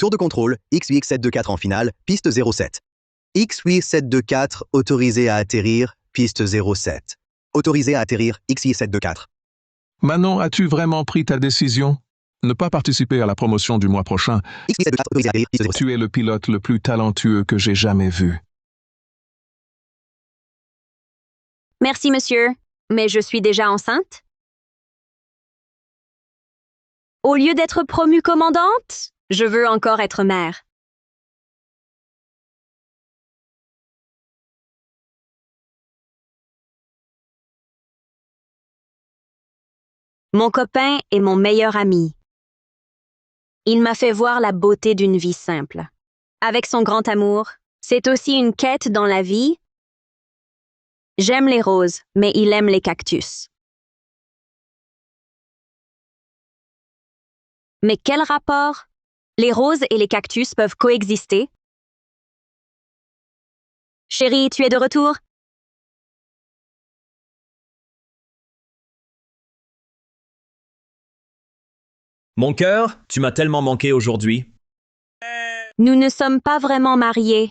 Tour de contrôle, X8724 en finale, piste 07. X8724 autorisé à atterrir, piste 07. Autorisé à atterrir, X8724. Manon, as-tu vraiment pris ta décision? Ne pas participer à la promotion du mois prochain. X8724 autorisé à atterrir, piste 07. Tu es le pilote le plus talentueux que j'ai jamais vu. Merci, monsieur. Mais je suis déjà enceinte? Au lieu d'être promue commandante, je veux encore être mère. Mon copain est mon meilleur ami. Il m'a fait voir la beauté d'une vie simple. Avec son grand amour, c'est aussi une quête dans la vie. J'aime les roses, mais il aime les cactus. Mais quel rapport? Les roses et les cactus peuvent coexister? Chérie, tu es de retour? Mon cœur, tu m'as tellement manqué aujourd'hui. Nous ne sommes pas vraiment mariés.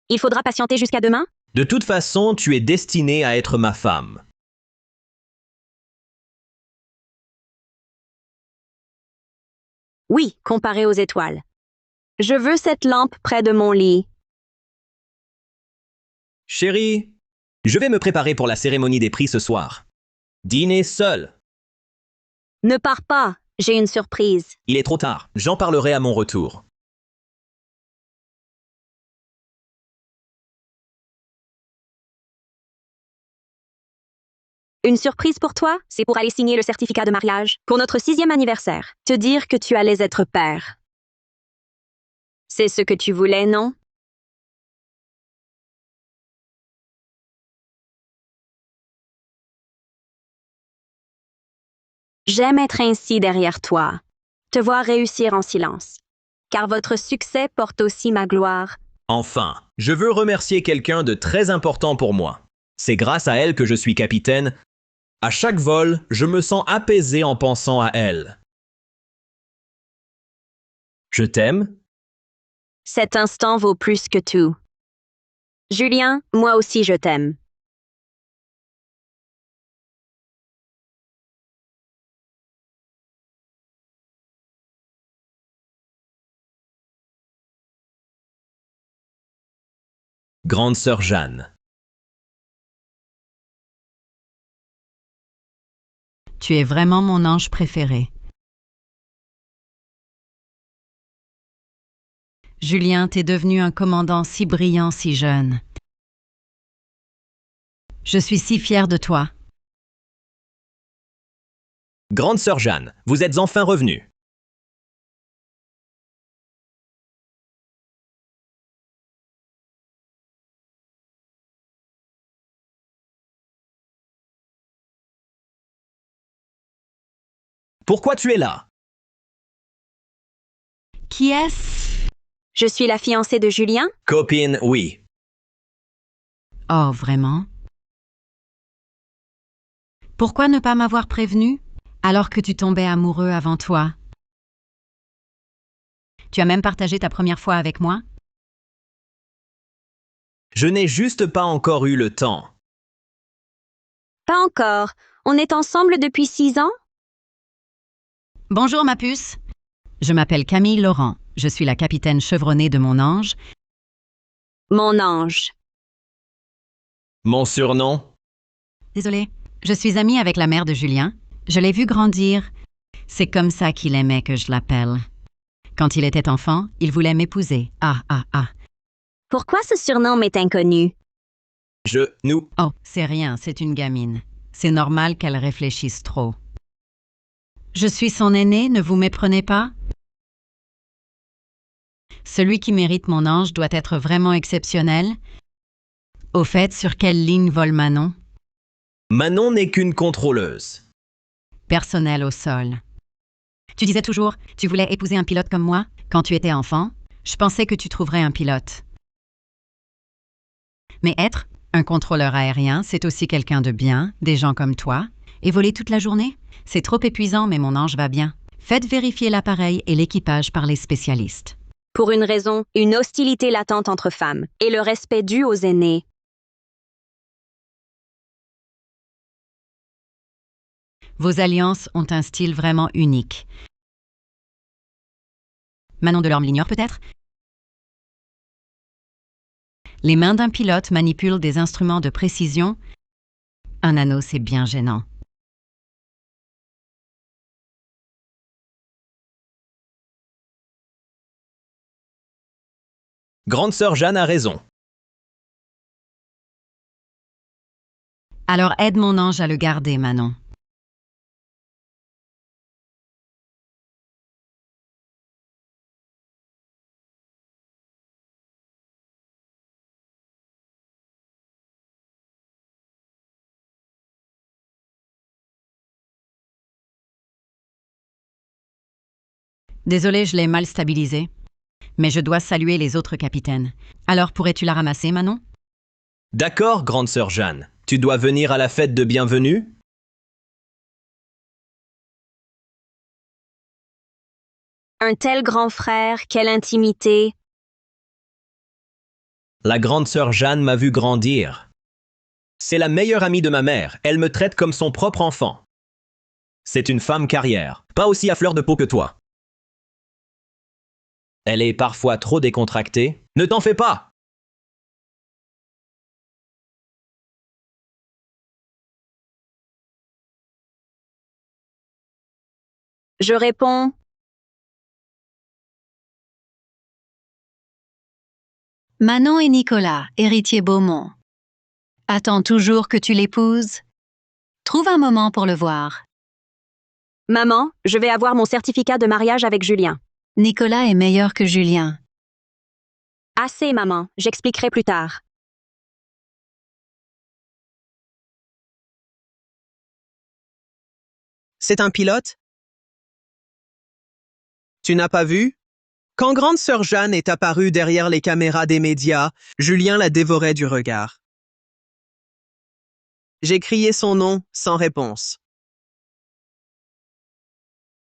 Il faudra patienter jusqu'à demain? De toute façon, tu es destinée à être ma femme. Oui, comparé aux étoiles. Je veux cette lampe près de mon lit. Chérie, je vais me préparer pour la cérémonie des prix ce soir. Dîner seul. Ne pars pas, j'ai une surprise. Il est trop tard, j'en parlerai à mon retour. Une surprise pour toi, c'est pour aller signer le certificat de mariage pour notre 6e anniversaire. Te dire que tu allais être père. C'est ce que tu voulais, non? J'aime être ainsi derrière toi, te voir réussir en silence, car votre succès porte aussi ma gloire. Enfin, je veux remercier quelqu'un de très important pour moi. C'est grâce à elle que je suis capitaine. À chaque vol, je me sens apaisé en pensant à elle. Je t'aime. Cet instant vaut plus que tout. Julien, moi aussi je t'aime. Grande sœur Jeanne. Tu es vraiment mon ange préféré. Julien, t'es devenu un commandant si brillant, si jeune. Je suis si fière de toi. Grande sœur Jeanne, vous êtes enfin revenue. Pourquoi tu es là? Qui est-ce? Je suis la fiancée de Julien? Copine, oui. Oh, vraiment? Pourquoi ne pas m'avoir prévenu, alors que tu tombais amoureux avant toi? Tu as même partagé ta première fois avec moi? Je n'ai juste pas encore eu le temps. Pas encore. On est ensemble depuis 6 ans? Bonjour ma puce. Je m'appelle Camille Laurent. Je suis la capitaine chevronnée de mon ange. Mon ange. Mon surnom? Désolée. Je suis amie avec la mère de Julien. Je l'ai vu grandir. C'est comme ça qu'il aimait que je l'appelle. Quand il était enfant, il voulait m'épouser. Ah. Pourquoi ce surnom m'est inconnu? Nous. Oh, c'est rien, c'est une gamine. C'est normal qu'elle réfléchisse trop. Je suis son aîné, ne vous méprenez pas? Celui qui mérite mon ange doit être vraiment exceptionnel. Au fait, sur quelle ligne vole Manon? Manon n'est qu'une contrôleuse. Personnel au sol. Tu disais toujours, tu voulais épouser un pilote comme moi? Quand tu étais enfant, je pensais que tu trouverais un pilote. Mais être un contrôleur aérien, c'est aussi quelqu'un de bien, des gens comme toi. Et voler toute la journée? C'est trop épuisant, mais mon ange va bien. Faites vérifier l'appareil et l'équipage par les spécialistes. Pour une raison, une hostilité latente entre femmes et le respect dû aux aînés. Vos alliances ont un style vraiment unique. Manon Delorme l'ignore peut-être? Les mains d'un pilote manipulent des instruments de précision. Un anneau, c'est bien gênant. Grande sœur Jeanne a raison. Alors aide mon ange à le garder, Manon. Désolée, je l'ai mal stabilisée. Mais je dois saluer les autres capitaines. Alors pourrais-tu la ramasser, Manon? D'accord, grande sœur Jeanne. Tu dois venir à la fête de bienvenue? Un tel grand frère, quelle intimité. La grande sœur Jeanne m'a vu grandir. C'est la meilleure amie de ma mère. Elle me traite comme son propre enfant. C'est une femme carrière, pas aussi à fleur de peau que toi. Elle est parfois trop décontractée. Ne t'en fais pas! Je réponds. Manon et Nicolas, héritier Beaumont. Attends toujours que tu l'épouses? Trouve un moment pour le voir. Maman, je vais avoir mon certificat de mariage avec Julien. Nicolas est meilleur que Julien. Assez, maman, j'expliquerai plus tard. C'est un pilote? Tu n'as pas vu? Quand grande sœur Jeanne est apparue derrière les caméras des médias, Julien la dévorait du regard. J'ai crié son nom sans réponse.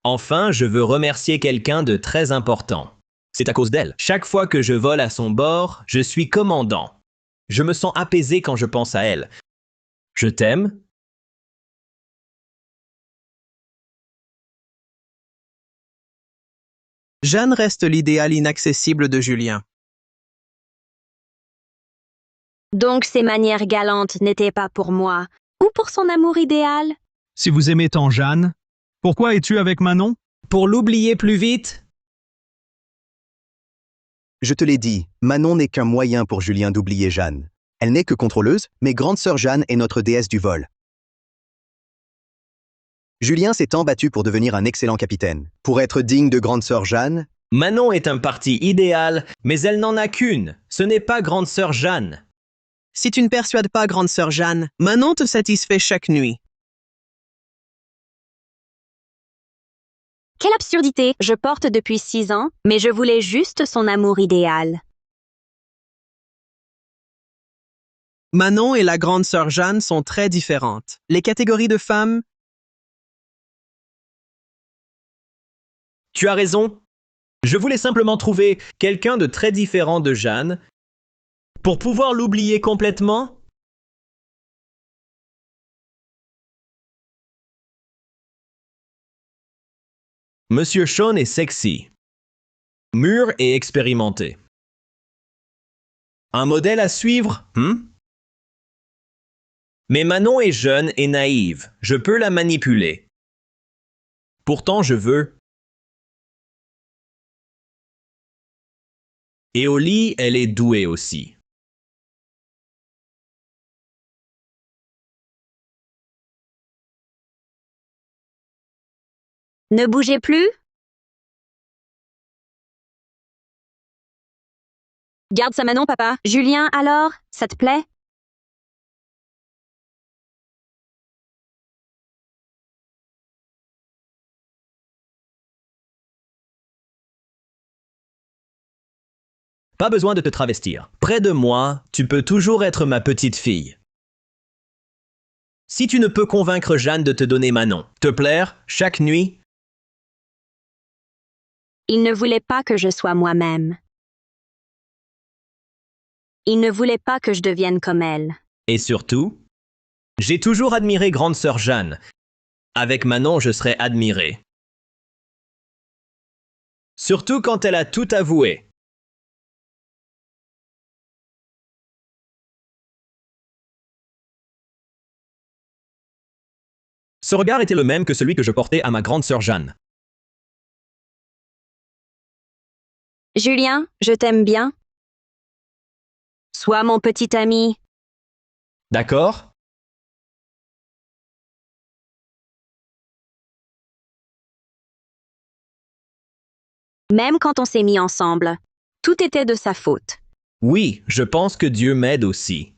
Enfin, je veux remercier quelqu'un de très important. C'est à cause d'elle. Chaque fois que je vole à son bord, je suis commandant. Je me sens apaisé quand je pense à elle. Je t'aime. Jeanne reste l'idéal inaccessible de Julien. Donc ses manières galantes n'étaient pas pour moi, ou pour son amour idéal? Si vous aimez tant Jeanne, pourquoi es-tu avec Manon? Pour l'oublier plus vite? Je te l'ai dit, Manon n'est qu'un moyen pour Julien d'oublier Jeanne. Elle n'est que contrôleuse, mais grande sœur Jeanne est notre déesse du vol. Julien s'est tant battu pour devenir un excellent capitaine. Pour être digne de grande sœur Jeanne, Manon est un parti idéal, mais elle n'en a qu'une. Ce n'est pas grande sœur Jeanne. Si tu ne persuades pas grande sœur Jeanne, Manon te satisfait chaque nuit. Quelle absurdité! Je porte depuis 6 ans, mais je voulais juste son amour idéal. Manon et la grande sœur Jeanne sont très différentes. Les catégories de femmes... Tu as raison. Je voulais simplement trouver quelqu'un de très différent de Jeanne pour pouvoir l'oublier complètement. Monsieur Sean est sexy, mûr et expérimenté. Un modèle à suivre, Mais Manon est jeune et naïve. Je peux la manipuler. Pourtant, je veux. Et au lit, elle est douée aussi. Ne bougez plus? Garde ça, Manon, papa. Julien, alors, ça te plaît? Pas besoin de te travestir. Près de moi, tu peux toujours être ma petite fille. Si tu ne peux convaincre Jeanne de te donner Manon, te plaire, chaque nuit, Il ne voulait pas que je sois moi-même. Il ne voulait pas que je devienne comme elle. Et surtout, j'ai toujours admiré grande sœur Jeanne. Avec Manon, je serai admiré. Surtout quand elle a tout avoué. Ce regard était le même que celui que je portais à ma grande sœur Jeanne. Julien, je t'aime bien. Sois mon petit ami. D'accord? Même quand on s'est mis ensemble, tout était de sa faute. Oui, je pense que Dieu m'aide aussi.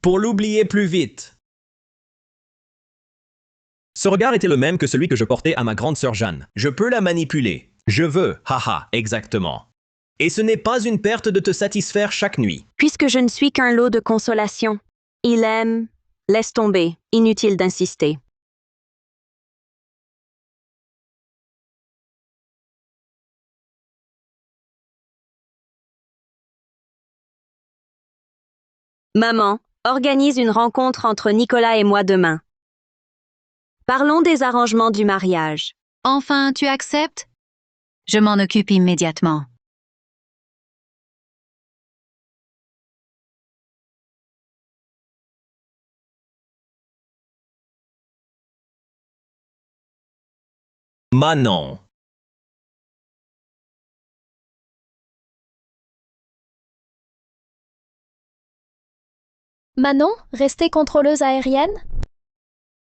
Pour l'oublier plus vite. Ce regard était le même que celui que je portais à ma grande sœur Jeanne. Je peux la manipuler. Je veux. Haha, exactement. Et ce n'est pas une perte de te satisfaire chaque nuit. Puisque je ne suis qu'un lot de consolation. Il aime. Laisse tomber. Inutile d'insister. Maman, organise une rencontre entre Nicolas et moi demain. Parlons des arrangements du mariage. Enfin, tu acceptes? Je m'en occupe immédiatement. Manon. Manon, restez contrôleuse aérienne?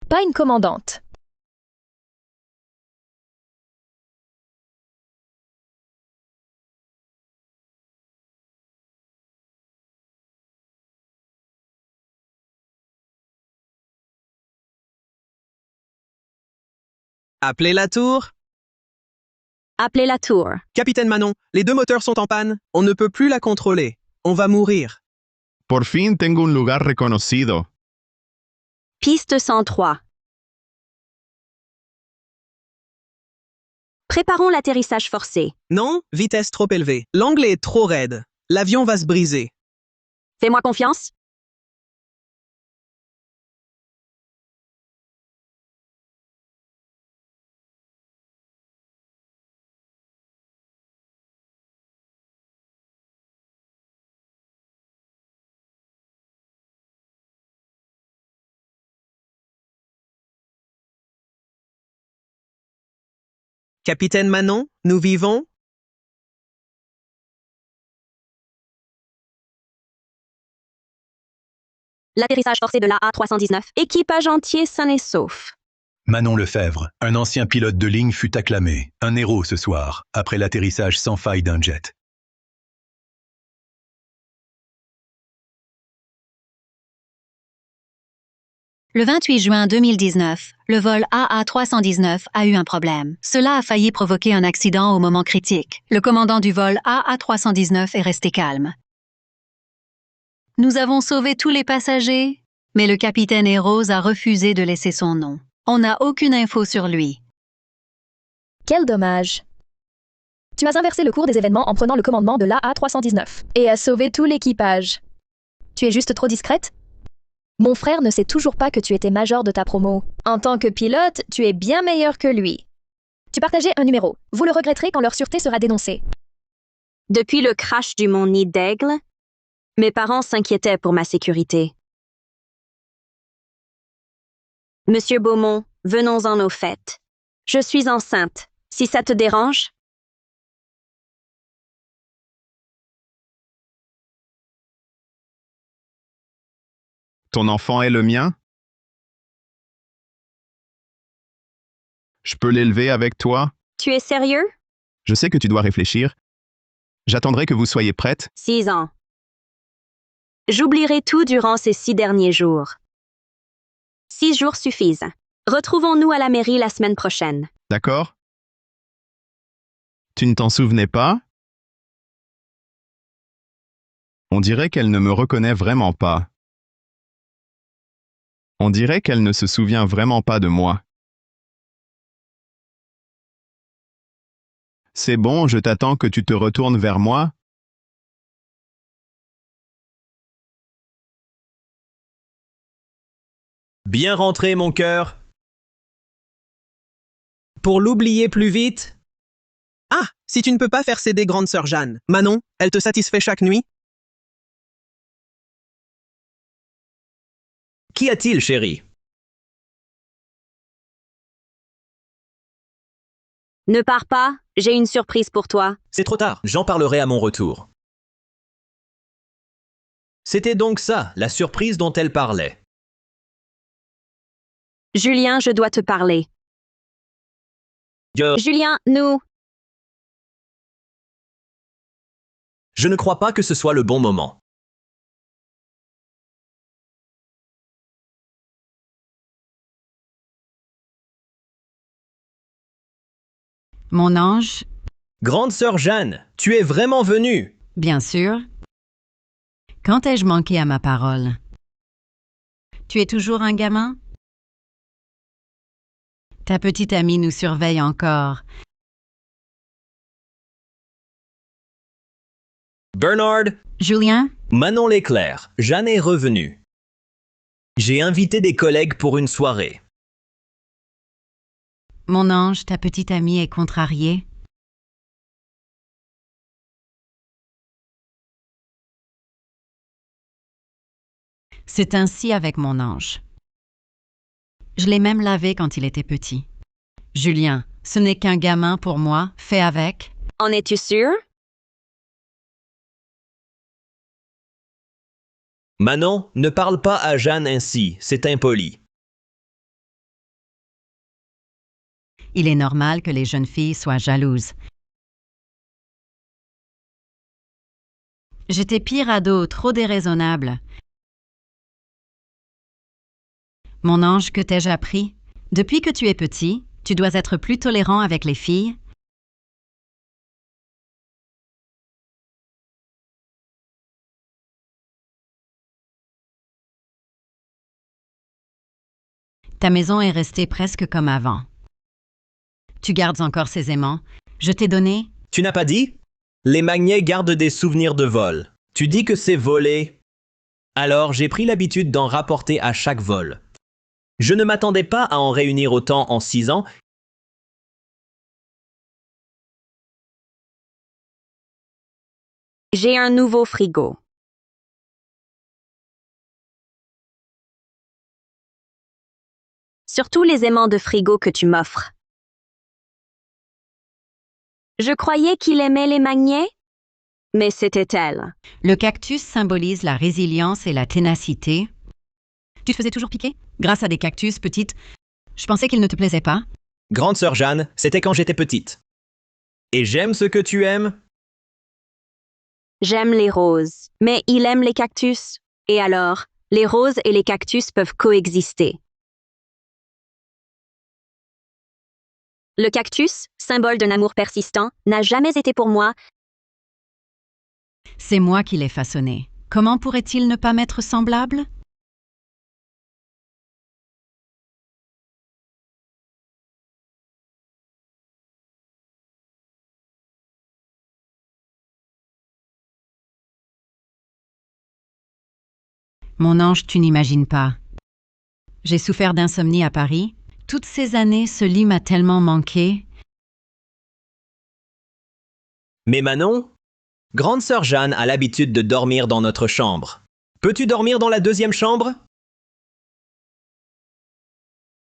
Pas une commandante. Appelez la tour. Appelez la tour. Capitaine Manon, les deux moteurs sont en panne. On ne peut plus la contrôler. On va mourir. Por fin tengo un lugar reconocido. Piste 103. Préparons l'atterrissage forcé. Non, vitesse trop élevée. L'angle est trop raide. L'avion va se briser. Fais-moi confiance. Capitaine Manon, nous vivons? L'atterrissage forcé de la A319. Équipage entier sain et sauf. Manon Lefebvre, un ancien pilote de ligne, fut acclamé, un héros ce soir, après l'atterrissage sans faille d'un jet. Le 28 juin 2019, le vol AA319 a eu un problème. Cela a failli provoquer un accident au moment critique. Le commandant du vol AA319 est resté calme. Nous avons sauvé tous les passagers, mais le capitaine Eros a refusé de laisser son nom. On n'a aucune info sur lui. Quel dommage. Tu as inversé le cours des événements en prenant le commandement de l'AA319 et as sauvé tout l'équipage. Tu es juste trop discrète? Mon frère ne sait toujours pas que tu étais major de ta promo. En tant que pilote, tu es bien meilleur que lui. Tu partageais un numéro. Vous le regretterez quand leur sûreté sera dénoncée. Depuis le crash du mont Nid d'Aigle, mes parents s'inquiétaient pour ma sécurité. Monsieur Beaumont, venons-en au fait. Je suis enceinte. Si ça te dérange? Ton enfant est le mien? Je peux l'élever avec toi? Tu es sérieux? Je sais que tu dois réfléchir. J'attendrai que vous soyez prête. 6 ans. J'oublierai tout durant ces 6 derniers jours. 6 jours suffisent. Retrouvons-nous à la mairie la semaine prochaine. D'accord? Tu ne t'en souvenais pas? On dirait qu'elle ne me reconnaît vraiment pas. On dirait qu'elle ne se souvient vraiment pas de moi. C'est bon, je t'attends que tu te retournes vers moi. Bien rentré, mon cœur. Pour l'oublier plus vite, Ah, si tu ne peux pas faire céder grande sœur Jeanne, Manon, elle te satisfait chaque nuit? qu'y a-t-il, chérie? Ne pars pas, j'ai une surprise pour toi. C'est trop tard, j'en parlerai à mon retour. C'était donc ça, la surprise dont elle parlait. Julien, je dois te parler. Julien, Je ne crois pas que ce soit le bon moment. Mon ange, Grande sœur Jeanne, tu es vraiment venue. bien sûr. Quand ai-je manqué à ma parole? Tu es toujours un gamin? Ta petite amie nous surveille encore. Bernard, Julien, Manon l'éclair, Jeanne est revenue. J'ai invité des collègues pour une soirée. mon ange, ta petite amie est contrariée. C'est ainsi avec mon ange. Je l'ai même lavé quand il était petit. Julien, ce n'est qu'un gamin pour moi, fais avec. En es-tu sûr? Manon, ne parle pas à Jeanne ainsi, c'est impoli. Il est normal que les jeunes filles soient jalouses. J'étais pire ado, trop déraisonnable. Mon ange, que t'ai-je appris? Depuis que tu es petit, tu dois être plus tolérant avec les filles. Ta maison est restée presque comme avant. Tu gardes encore ces aimants. Je t'ai donné. Tu n'as pas dit? Les magnets gardent des souvenirs de vol. Tu dis que c'est volé. Alors j'ai pris l'habitude d'en rapporter à chaque vol. Je ne m'attendais pas à en réunir autant en 6 ans. J'ai un nouveau frigo. Surtout les aimants de frigo que tu m'offres. Je croyais qu'il aimait les magnets, mais c'était elle. Le cactus symbolise la résilience et la ténacité. Tu te faisais toujours piquer? Grâce à des cactus, petite. Je pensais qu'ils ne te plaisaient pas. Grande sœur Jeanne, c'était quand j'étais petite. Et j'aime ce que tu aimes. J'aime les roses, mais il aime les cactus. Et alors, les roses et les cactus peuvent coexister. Le cactus, symbole d'un amour persistant, n'a jamais été pour moi. C'est moi qui l'ai façonné. Comment pourrait-il ne pas m'être semblable? Mon ange, tu n'imagines pas. J'ai souffert d'insomnie à Paris. Toutes ces années, ce lit m'a tellement manqué. Mais Manon, grande sœur Jeanne a l'habitude de dormir dans notre chambre. Peux-tu dormir dans la deuxième chambre?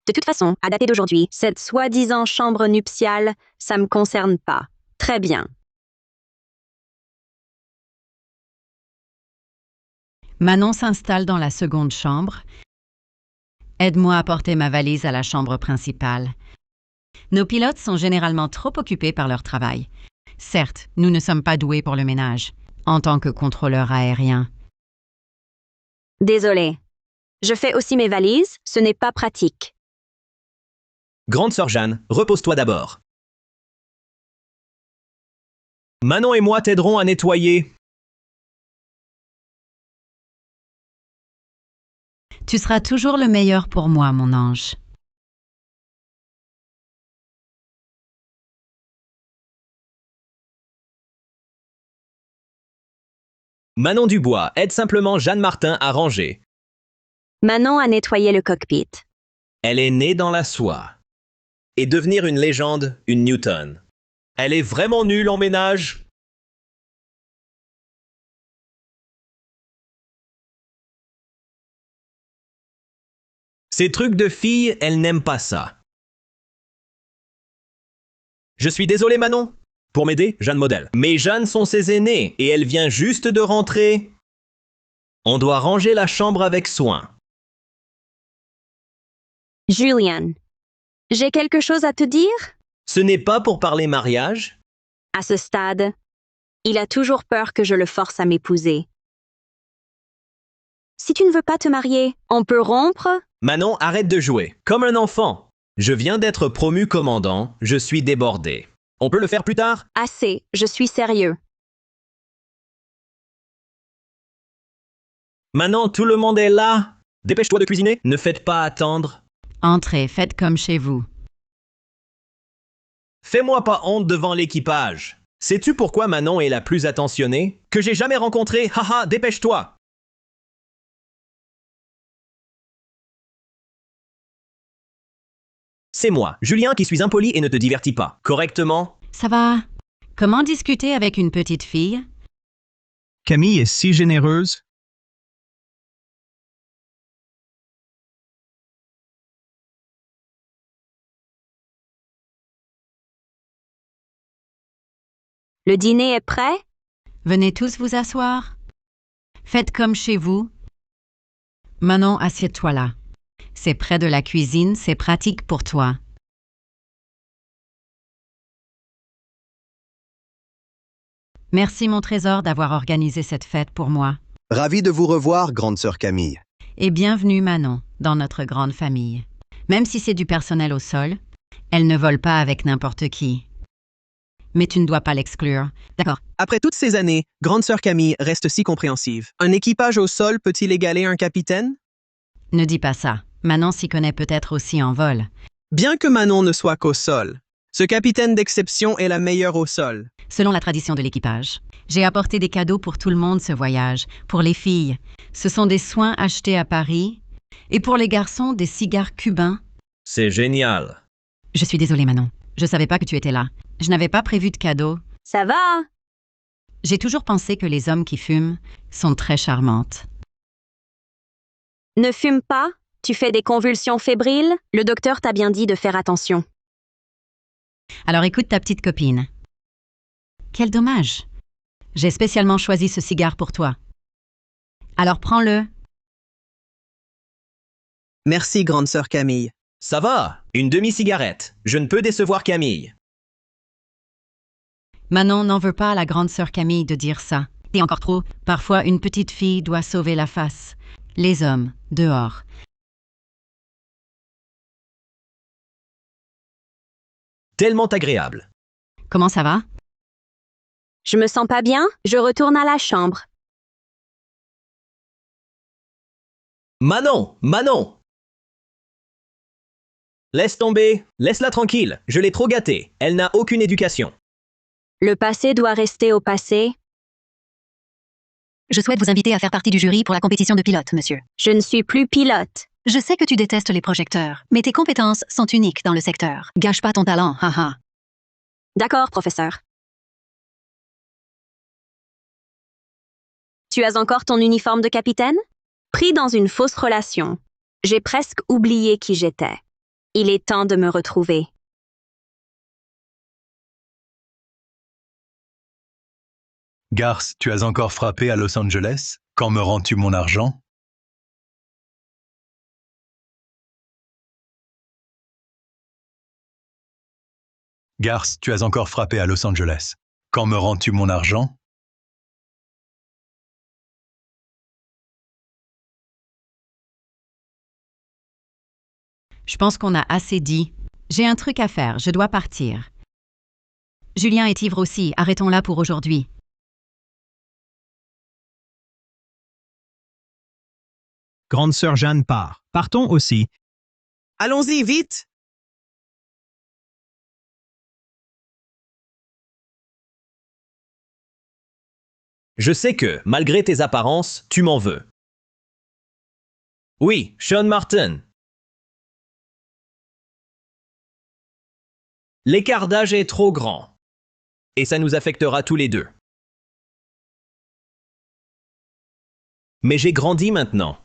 De toute façon, à dater d'aujourd'hui, cette soi-disant chambre nuptiale, ça me concerne pas. Très bien. Manon s'installe dans la seconde chambre. Aide-moi à porter ma valise à la chambre principale. Nos pilotes sont généralement trop occupés par leur travail. Certes, nous ne sommes pas doués pour le ménage, en tant que contrôleur aérien. Désolée. Je fais aussi mes valises, ce n'est pas pratique. Grande sœur Jeanne, repose-toi d'abord. Manon et moi t'aiderons à nettoyer. Tu seras toujours le meilleur pour moi, mon ange. Manon Dubois, aide simplement Jeanne Martin à ranger. Manon a nettoyé le cockpit. Elle est née dans la soie. Et devenir une légende, une Newton. Elle est vraiment nulle en ménage. Ces trucs de filles, elle n'aime pas ça. Je suis désolé, Manon. Pour m'aider, Jeanne modèle. Mais Jeanne sont ses aînées et elle vient juste de rentrer. On doit ranger la chambre avec soin. Julian, j'ai quelque chose à te dire? Ce n'est pas pour parler mariage. À ce stade, il a toujours peur que je le force à m'épouser. Si tu ne veux pas te marier, on peut rompre? Manon, arrête de jouer. Comme un enfant. Je viens d'être promu commandant, je suis débordé. On peut le faire plus tard? Assez, je suis sérieux. Manon, tout le monde est là. Dépêche-toi de cuisiner. Ne faites pas attendre. Entrez, faites comme chez vous. Fais-moi pas honte devant l'équipage. Sais-tu pourquoi Manon est la plus attentionnée? Que j'ai jamais rencontrée. Haha, dépêche-toi. C'est moi, Julien, qui suis impoli et ne te divertis pas. Correctement? Ça va? Comment discuter avec une petite fille? Camille est si généreuse. Le dîner est prêt? Venez tous vous asseoir. Faites comme chez vous. Manon, assieds-toi là. C'est près de la cuisine, c'est pratique pour toi. Merci, mon trésor, d'avoir organisé cette fête pour moi. Ravi de vous revoir, grande sœur Camille. Et bienvenue, Manon, dans notre grande famille. Même si c'est du personnel au sol, elle ne vole pas avec n'importe qui. Mais tu ne dois pas l'exclure. D'accord. Après toutes ces années, grande sœur Camille reste si compréhensive. Un équipage au sol peut-il égaler un capitaine? Ne dis pas ça. Manon s'y connaît peut-être aussi en vol. Bien que Manon ne soit qu'au sol, ce capitaine d'exception est la meilleure au sol. Selon la tradition de l'équipage, j'ai apporté des cadeaux pour tout le monde ce voyage. Pour les filles, ce sont des soins achetés à Paris. Et pour les garçons, des cigares cubains. C'est génial. Je suis désolée, Manon. Je savais pas que tu étais là. Je n'avais pas prévu de cadeaux. Ça va? J'ai toujours pensé que les hommes qui fument sont très charmantes. Ne fume pas? Tu fais des convulsions fébriles? Le docteur t'a bien dit de faire attention. Alors écoute ta petite copine. Quel dommage. J'ai spécialement choisi ce cigare pour toi. Alors prends-le. Merci, grande sœur Camille. Ça va, une demi-cigarette. Je ne peux décevoir Camille. Manon n'en veut pas à la grande sœur Camille de dire ça. Et encore trop, parfois une petite fille doit sauver la face. Les hommes, dehors. Tellement agréable. Comment ça va? Je me sens pas bien? Je retourne à la chambre. Manon, Manon! Laisse tomber, laisse-la tranquille. Je l'ai trop gâtée. Elle n'a aucune éducation. Le passé doit rester au passé. Je souhaite vous inviter à faire partie du jury pour la compétition de pilote, monsieur. Je ne suis plus pilote. Je sais que tu détestes les projecteurs, mais tes compétences sont uniques dans le secteur. Gâche pas ton talent, haha. D'accord, professeur. Tu as encore ton uniforme de capitaine? Pris dans une fausse relation. J'ai presque oublié qui j'étais. Il est temps de me retrouver. Garce, tu as encore frappé à Los Angeles? Quand me rends-tu mon argent? Garce, tu as encore frappé à Los Angeles. Quand me rends-tu mon argent? Je pense qu'on a assez dit. J'ai un truc à faire, je dois partir. Julien est ivre aussi, arrêtons-la pour aujourd'hui. Grande sœur Jeanne part. Partons aussi. Allons-y, vite! Je sais que, malgré tes apparences, tu m'en veux. Oui, Sean Martin. L'écart d'âge est trop grand. Et ça nous affectera tous les deux. Mais j'ai grandi maintenant.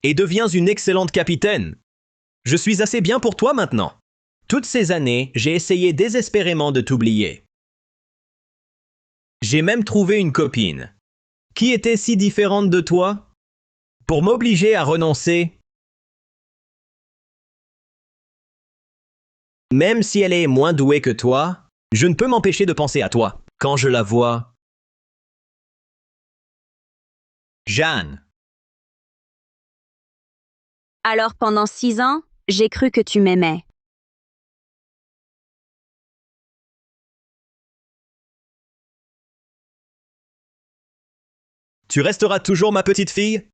Et deviens une excellente capitaine. Je suis assez bien pour toi maintenant. Toutes ces années, j'ai essayé désespérément de t'oublier. J'ai même trouvé une copine. Qui était si différente de toi? Pour m'obliger à renoncer. Même si elle est moins douée que toi, je ne peux m'empêcher de penser à toi quand je la vois. Jeanne. Alors pendant 6 ans, j'ai cru que tu m'aimais. Tu resteras toujours ma petite fille?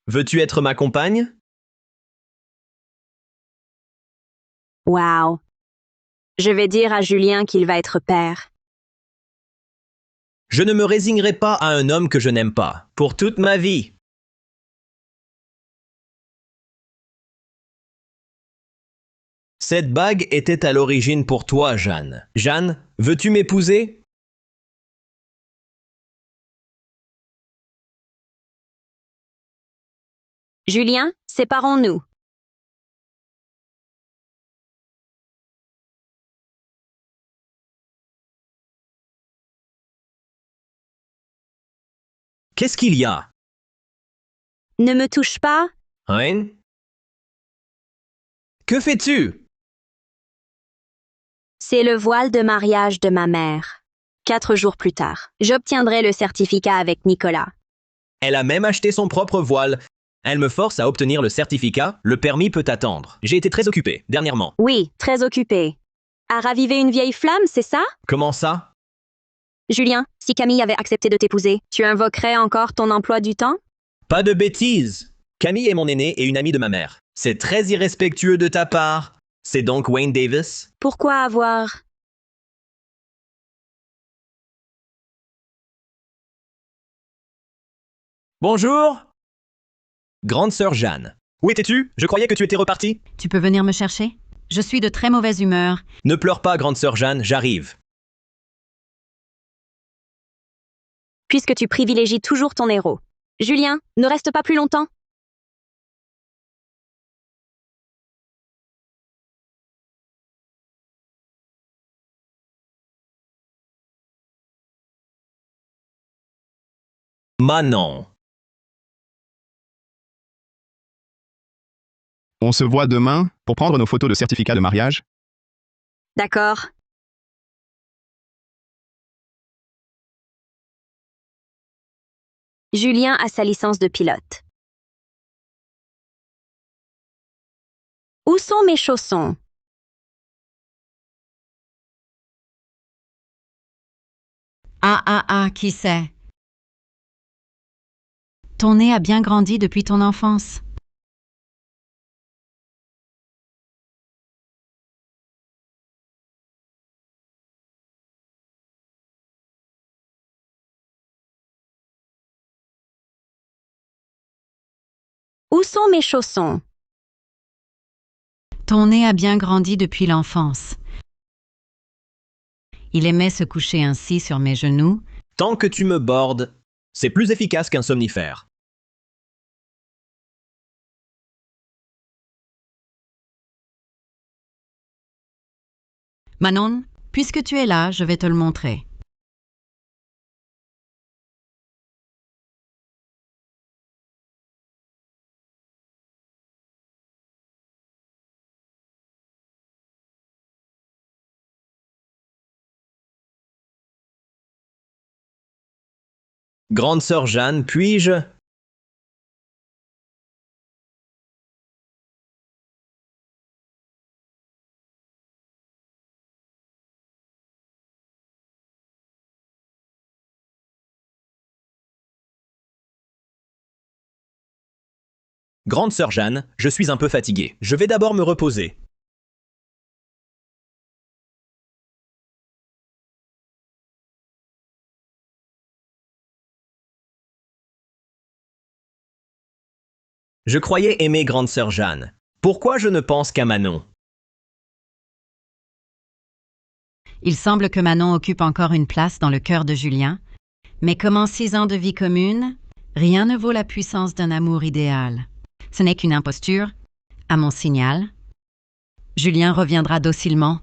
Veux-tu être ma compagne? Wow. Je vais dire à Julien qu'il va être père. Je ne me résignerai pas à un homme que je n'aime pas, pour toute ma vie. Cette bague était à l'origine pour toi, Jeanne. Jeanne, veux-tu m'épouser? Julien, séparons-nous. Qu'est-ce qu'il y a? Ne me touche pas. Hein? Que fais-tu? C'est le voile de mariage de ma mère. 4 jours plus tard, j'obtiendrai le certificat avec Nicolas. Elle a même acheté son propre voile. Elle me force à obtenir le certificat, le permis peut attendre. J'ai été très occupé, dernièrement. Oui, très occupé. À raviver une vieille flamme, c'est ça? Comment ça? Julien, si Camille avait accepté de t'épouser, tu invoquerais encore ton emploi du temps? Pas de bêtises! Camille est mon aînée et une amie de ma mère. C'est très irrespectueux de ta part. C'est donc Wayne Davis? Pourquoi avoir... Bonjour! Grande sœur Jeanne. Où étais-tu? Je croyais que tu étais repartie. Tu peux venir me chercher? Je suis de très mauvaise humeur. Ne pleure pas, grande sœur Jeanne, j'arrive. Puisque tu privilégies toujours ton héros. Julien, ne reste pas plus longtemps. Manon. On se voit demain pour prendre nos photos de certificat de mariage. D'accord. Julien a sa licence de pilote. Où sont mes chaussons? Qui sait? Ton nez a bien grandi depuis ton enfance. Où sont mes chaussons? Ton nez a bien grandi depuis l'enfance. Il aimait se coucher ainsi sur mes genoux. Tant que tu me bordes, c'est plus efficace qu'un somnifère. Manon, puisque tu es là, je vais te le montrer. Grande sœur Jeanne, puis-je... Grande sœur Jeanne, je suis un peu fatigué. Je vais d'abord me reposer. Je croyais aimer grande sœur Jeanne. Pourquoi je ne pense qu'à Manon? Il semble que Manon occupe encore une place dans le cœur de Julien, mais comme en 6 ans de vie commune, rien ne vaut la puissance d'un amour idéal. Ce n'est qu'une imposture. À mon signal, Julien reviendra docilement.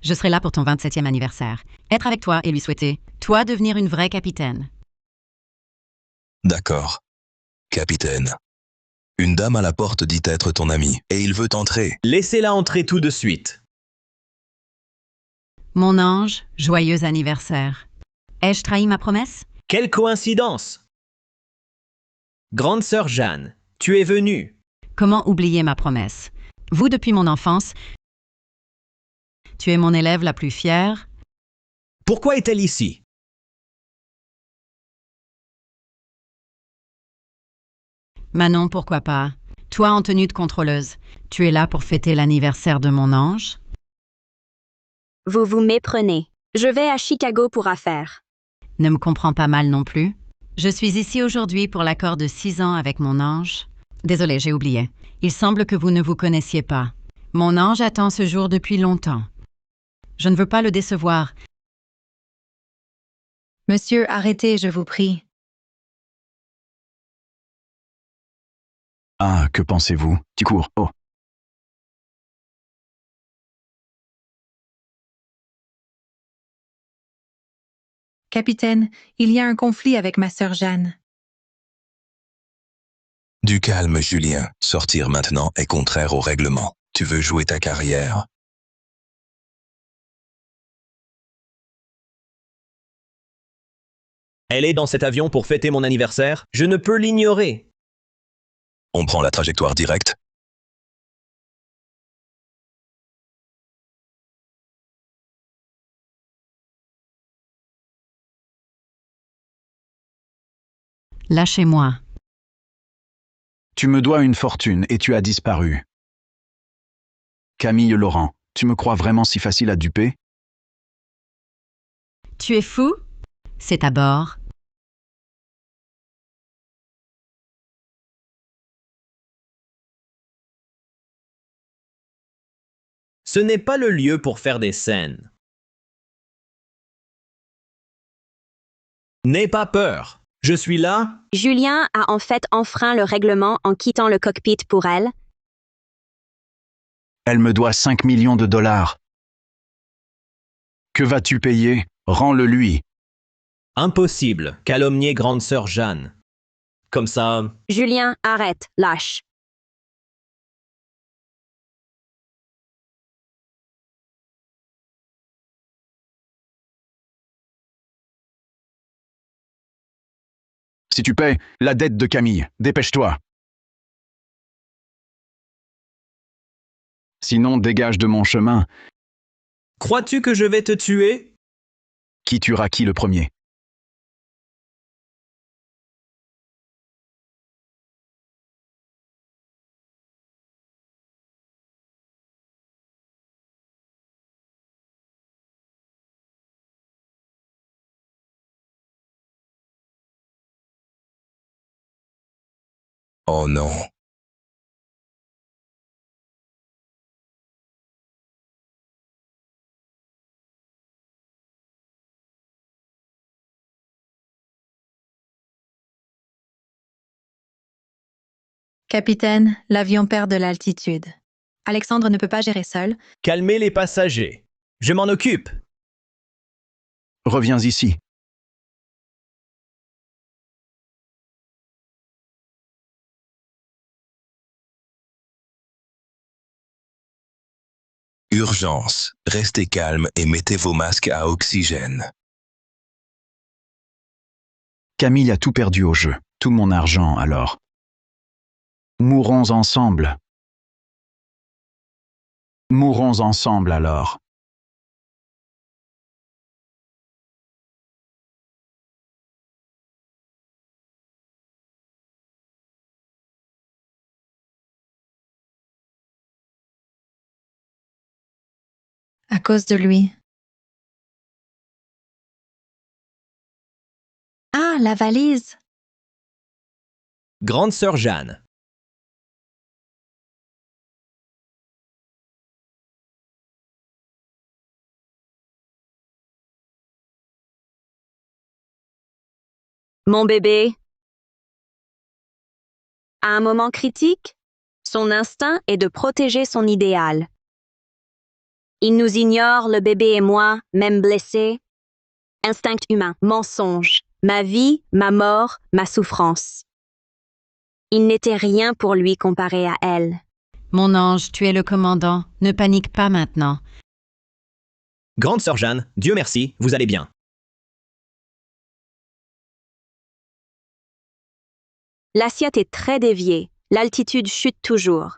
Je serai là pour ton 27e anniversaire. Être avec toi et lui souhaiter, toi, devenir une vraie capitaine. D'accord. Capitaine. Une dame à la porte dit être ton amie, et il veut entrer. Laissez-la entrer tout de suite. Mon ange, joyeux anniversaire. Ai-je trahi ma promesse? Quelle coïncidence! Grande sœur Jeanne, tu es venue. Comment oublier ma promesse? Vous, depuis mon enfance, tu es mon élève la plus fière. Pourquoi est-elle ici? Manon, pourquoi pas? Toi en tenue de contrôleuse, tu es là pour fêter l'anniversaire de mon ange? Vous vous méprenez. Je vais à Chicago pour affaires. Ne me comprends pas mal non plus. Je suis ici aujourd'hui pour l'accord de 6 ans avec mon ange. Désolée, j'ai oublié. Il semble que vous ne vous connaissiez pas. Mon ange attend ce jour depuis longtemps. Je ne veux pas le décevoir. Monsieur, arrêtez, je vous prie. Ah, que pensez-vous? Tu cours. Oh. Capitaine, il y a un conflit avec ma sœur Jeanne. Du calme, Julien. Sortir maintenant est contraire au règlement. Tu veux jouer ta carrière. Elle est dans cet avion pour fêter mon anniversaire. Je ne peux l'ignorer. On prend la trajectoire directe. Lâchez-moi. Tu me dois une fortune et tu as disparu. Camille Laurent, tu me crois vraiment si facile à duper? Tu es fou? C'est à bord. Ce n'est pas le lieu pour faire des scènes. N'aie pas peur. Je suis là. Julien a en fait enfreint le règlement en quittant le cockpit pour elle. Elle me doit 5 millions de dollars. Que vas-tu payer? Rends-le lui. Impossible. Calomnier grande sœur Jeanne. Comme ça, Julien, arrête, lâche. Si tu paies, la dette de Camille, dépêche-toi. Sinon, dégage de mon chemin. crois-tu que je vais te tuer? Qui tuera qui le premier? Oh non. Capitaine, l'avion perd de l'altitude. Alexandre ne peut pas gérer seul. Calmez les passagers. Je m'en occupe. Reviens ici. Urgence. Restez calme et mettez vos masques à oxygène. Camille a tout perdu au jeu. Tout mon argent, alors. Mourons ensemble. Mourons ensemble, alors. À cause de lui. Ah, la valise. Grande sœur Jeanne. Mon bébé. À un moment critique, son instinct est de protéger son idéal. Il nous ignore, le bébé et moi, même blessés. Instinct humain, mensonge, ma vie, ma mort, ma souffrance. Il n'était rien pour lui comparé à elle. Mon ange, tu es le commandant. Ne panique pas maintenant. Grande sœur Jeanne, Dieu merci, vous allez bien. L'assiette est très déviée. L'altitude chute toujours.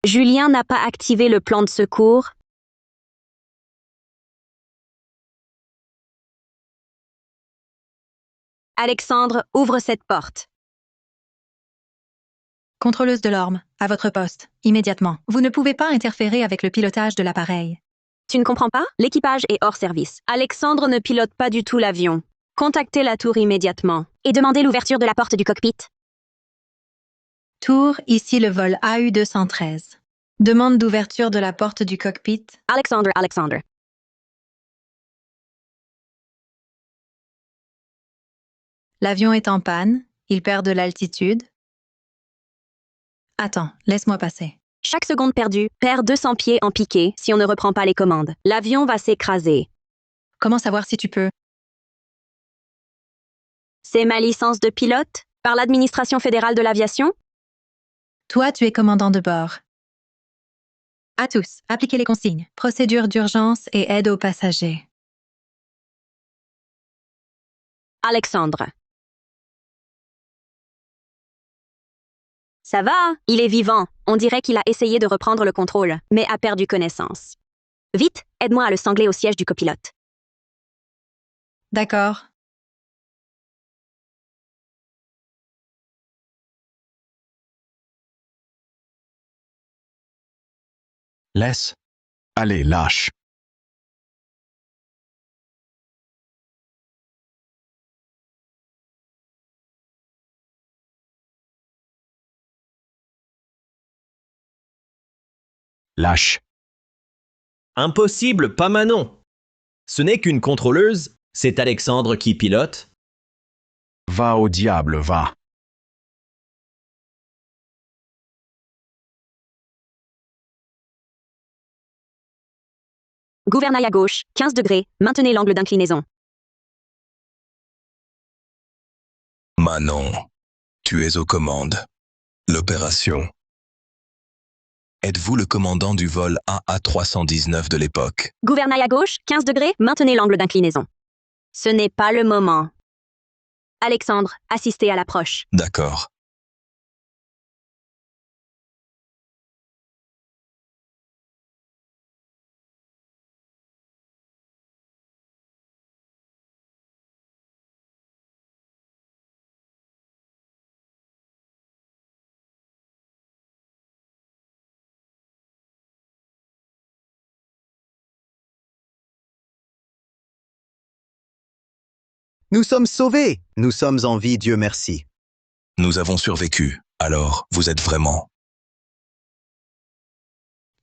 Julien n'a pas activé le plan de secours. Alexandre, ouvre cette porte. Contrôleuse de l'orme, à votre poste, immédiatement. Vous ne pouvez pas interférer avec le pilotage de l'appareil. Tu ne comprends pas? L'équipage est hors service. Alexandre ne pilote pas du tout l'avion. Contactez la tour immédiatement. Et demandez l'ouverture de la porte du cockpit. Tour, ici le vol AU-213. Demande d'ouverture de la porte du cockpit. Alexandre. L'avion est en panne, il perd de l'altitude. Attends, laisse-moi passer. Chaque seconde perdue perd 200 pieds en piqué si on ne reprend pas les commandes. L'avion va s'écraser. Comment savoir si tu peux? C'est ma licence de pilote par l'administration fédérale de l'aviation? Toi, tu es commandant de bord. À tous, appliquez les consignes. Procédure d'urgence et aide aux passagers. Alexandre. Ça va, il est vivant. On dirait qu'il a essayé de reprendre le contrôle, mais a perdu connaissance. Vite, aide-moi à le sangler au siège du copilote. D'accord. Laisse. Allez, lâche. Lâche. Impossible, pas Manon. Ce n'est qu'une contrôleuse, c'est Alexandre qui pilote. Va au diable, va. Gouvernail à gauche, 15 degrés, maintenez l'angle d'inclinaison. Manon, tu es aux commandes. L'opération. Êtes-vous le commandant du vol AA319 de l'époque? Gouvernail à gauche, 15 degrés, maintenez l'angle d'inclinaison. Ce n'est pas le moment. Alexandre, assistez à l'approche. D'accord. Nous sommes sauvés. Nous sommes en vie, Dieu merci. Nous avons survécu. Alors, vous êtes vraiment...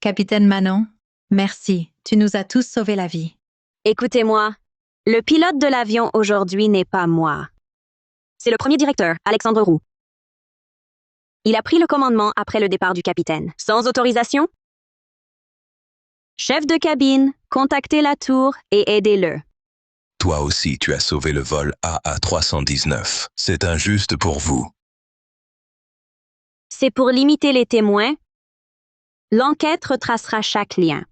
Capitaine Manon, merci. Tu nous as tous sauvé la vie. Écoutez-moi, le pilote de l'avion aujourd'hui n'est pas moi. C'est le premier directeur, Alexandre Roux. Il a pris le commandement après le départ du capitaine. Sans autorisation? Chef de cabine, contactez la tour et aidez-le. Toi aussi, tu as sauvé le vol AA319. C'est injuste pour vous. C'est pour limiter les témoins. L'enquête retracera chaque lien.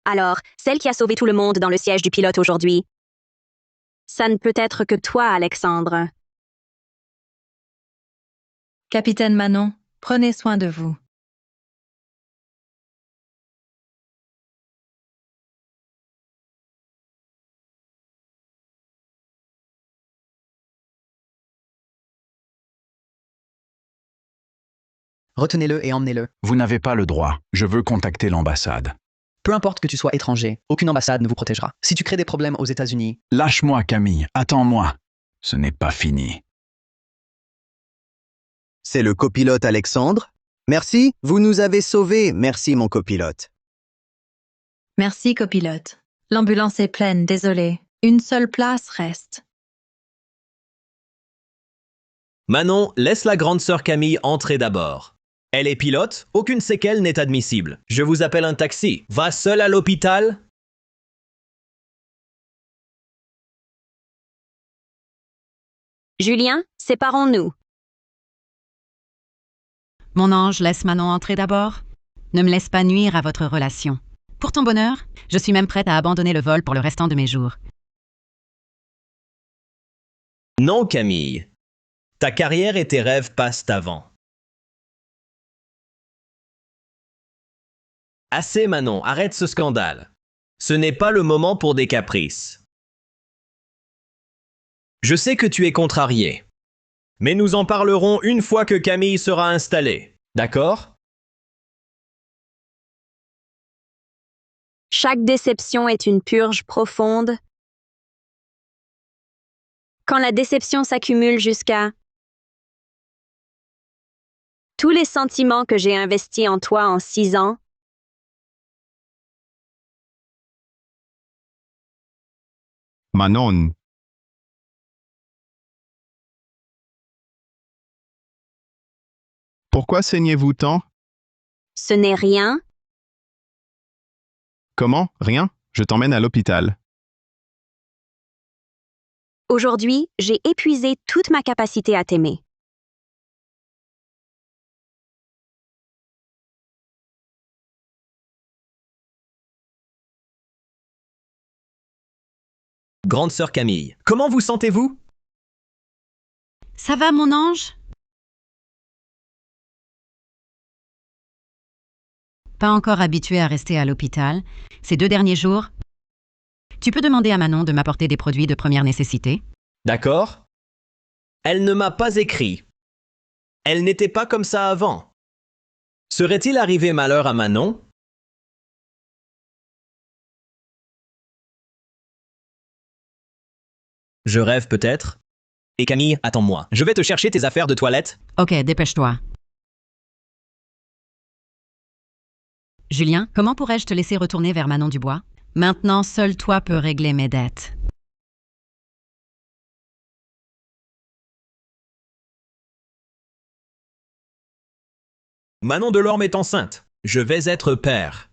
Alors, celle qui a sauvé tout le monde dans le siège du pilote aujourd'hui, ça ne peut être que toi, Alexandre. Capitaine Manon, prenez soin de vous. Retenez-le et emmenez-le. Vous n'avez pas le droit. Je veux contacter l'ambassade. Peu importe que tu sois étranger, aucune ambassade ne vous protégera. Si tu crées des problèmes aux États-Unis... Lâche-moi, Camille. Attends-moi. Ce n'est pas fini. C'est le copilote Alexandre. Merci, vous nous avez sauvés. Merci, mon copilote. Merci, copilote. L'ambulance est pleine, désolé. Une seule place reste. Manon, laisse la grande sœur Camille entrer d'abord. Elle est pilote, aucune séquelle n'est admissible. Je vous appelle un taxi. Va seul à l'hôpital? Julien, séparons-nous. Mon ange, laisse Manon entrer d'abord. Ne me laisse pas nuire à votre relation. Pour ton bonheur, je suis même prête à abandonner le vol pour le restant de mes jours. Non, Camille. Ta carrière et tes rêves passent avant. Assez, Manon, arrête ce scandale. Ce n'est pas le moment pour des caprices. Je sais que tu es contrarié. Mais nous en parlerons une fois que Camille sera installée. D'accord? Chaque déception est une purge profonde. Quand la déception s'accumule jusqu'à... Tous les sentiments que j'ai investis en toi en 6 ans, Manon. Pourquoi saignez-vous tant? ce n'est rien. Comment? Rien? Je t'emmène à l'hôpital. Aujourd'hui, j'ai épuisé toute ma capacité à t'aimer. Grande sœur Camille, comment vous sentez-vous? Ça va, mon ange? Pas encore habitué à rester à l'hôpital. Ces 2 derniers jours, tu peux demander à Manon de m'apporter des produits de première nécessité? D'accord. Elle ne m'a pas écrit. Elle n'était pas comme ça avant. Serait-il arrivé malheur à Manon? Je rêve peut-être. Et Camille, attends-moi. Je vais te chercher tes affaires de toilette. Ok, dépêche-toi. Julien, comment pourrais-je te laisser retourner vers Manon Dubois? Maintenant, seul toi peux régler mes dettes. Manon Delorme est enceinte. Je vais être père.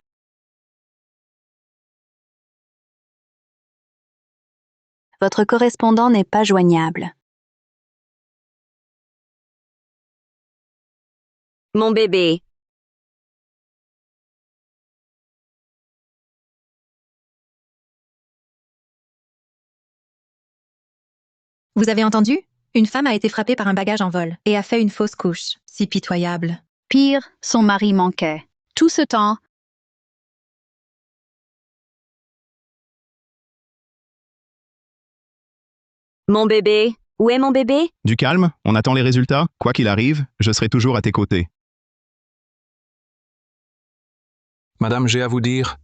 Votre correspondant n'est pas joignable. Mon bébé. Vous avez entendu? Une femme a été frappée par un bagage en vol et a fait une fausse couche. Si pitoyable. Pire, son mari manquait. Tout ce temps, Mon bébé. Où est mon bébé? Du calme, on attend les résultats. Quoi qu'il arrive, je serai toujours à tes côtés. Madame, j'ai à vous dire.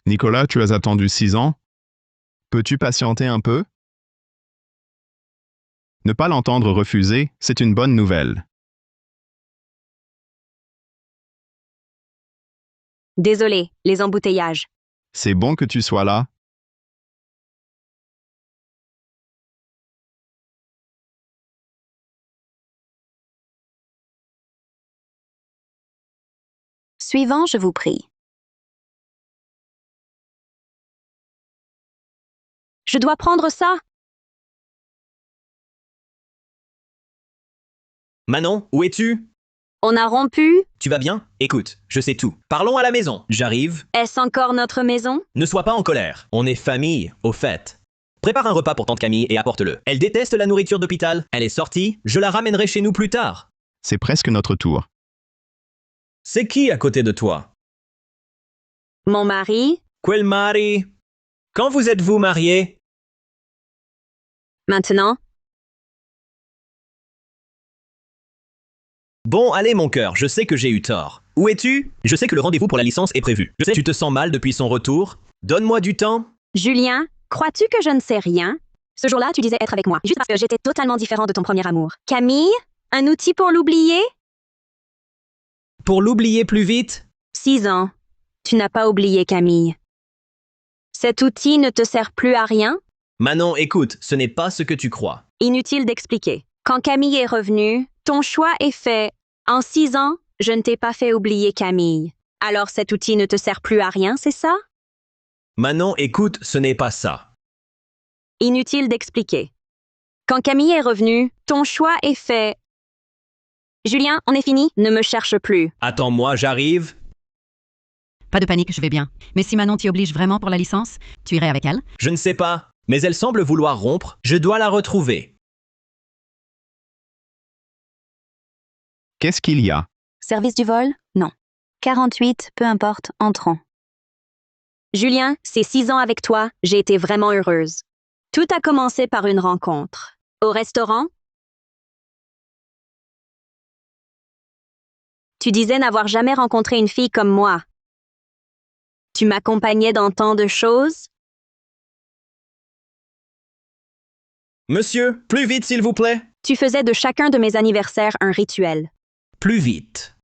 Nicolas, tu as attendu 6 ans? Peux-tu patienter un peu? Ne pas l'entendre refuser, c'est une bonne nouvelle. Désolé, les embouteillages. C'est bon que tu sois là. suivant, je vous prie. Je dois prendre ça. Manon, où es-tu? On a rompu. Tu vas bien? Écoute, je sais tout. Parlons à la maison. J'arrive. Est-ce encore notre maison? Ne sois pas en colère. On est famille, au fait. Prépare un repas pour tante Camille et apporte-le. Elle déteste la nourriture d'hôpital. Elle est sortie. Je la ramènerai chez nous plus tard. C'est presque notre tour. C'est qui à côté de toi? Mon mari. Quel mari? Quand vous êtes-vous mariés? Maintenant, Bon, allez mon cœur, je sais que j'ai eu tort. Où es-tu? Je sais que le rendez-vous pour la licence est prévu. Je sais que tu te sens mal depuis son retour. Donne-moi du temps. Julien, crois-tu que je ne sais rien? Ce jour-là, tu disais être avec moi, juste parce que j'étais totalement différent de ton premier amour. Camille, un outil pour l'oublier? Pour l'oublier plus vite? 6 ans. Tu n'as pas oublié Camille. Cet outil ne te sert plus à rien? Manon, écoute, ce n'est pas ce que tu crois. Inutile d'expliquer. Quand Camille est revenue, ton choix est fait. En 6 ans, je ne t'ai pas fait oublier Camille. Alors cet outil ne te sert plus à rien, c'est ça? Manon, écoute, ce n'est pas ça. Inutile d'expliquer. Quand Camille est revenue, ton choix est fait. Julien, on est fini, ne me cherche plus. Attends-moi, j'arrive. Pas de panique, je vais bien. Mais si Manon t'y oblige vraiment pour la licence, tu irais avec elle? Je ne sais pas, mais elle semble vouloir rompre. Je dois la retrouver. Qu'est-ce qu'il y a? Service du vol? Non. 48, peu importe, entrons. Julien, ces 6 ans avec toi, j'ai été vraiment heureuse. Tout a commencé par une rencontre. Au restaurant? Tu disais n'avoir jamais rencontré une fille comme moi. Tu m'accompagnais dans tant de choses? Monsieur, plus vite s'il vous plaît. Tu faisais de chacun de mes anniversaires un rituel. Plus vite.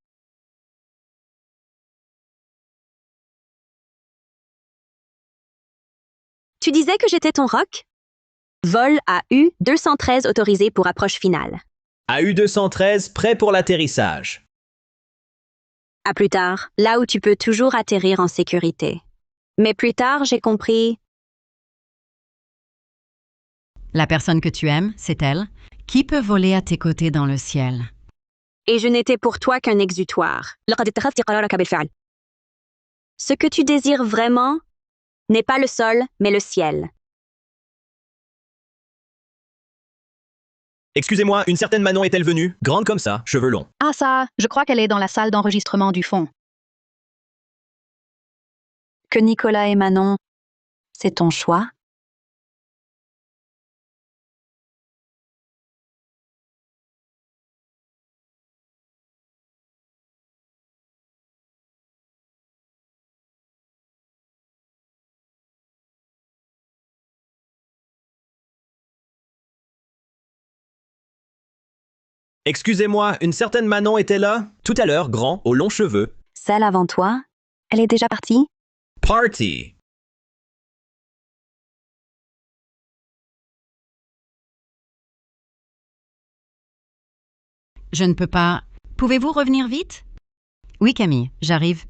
Tu disais que j'étais ton rock? Vol AU 213 autorisé pour approche finale. AU-213 prêt pour l'atterrissage. À plus tard, là où tu peux toujours atterrir en sécurité. Mais plus tard, j'ai compris. La personne que tu aimes, c'est elle. Qui peut voler à tes côtés dans le ciel? Et je n'étais pour toi qu'un exutoire. Ce que tu désires vraiment n'est pas le sol, mais le ciel. Excusez-moi, une certaine Manon est-elle venue? Grande comme ça, cheveux longs. Ah ça, je crois qu'elle est dans la salle d'enregistrement du fond. Que Nicolas et Manon, c'est ton choix? Excusez-moi, une certaine Manon était là? Tout à l'heure, grand, aux longs cheveux. Celle avant toi? Elle est déjà partie? Party. Je ne peux pas... Pouvez-vous revenir vite? Oui, Camille, j'arrive.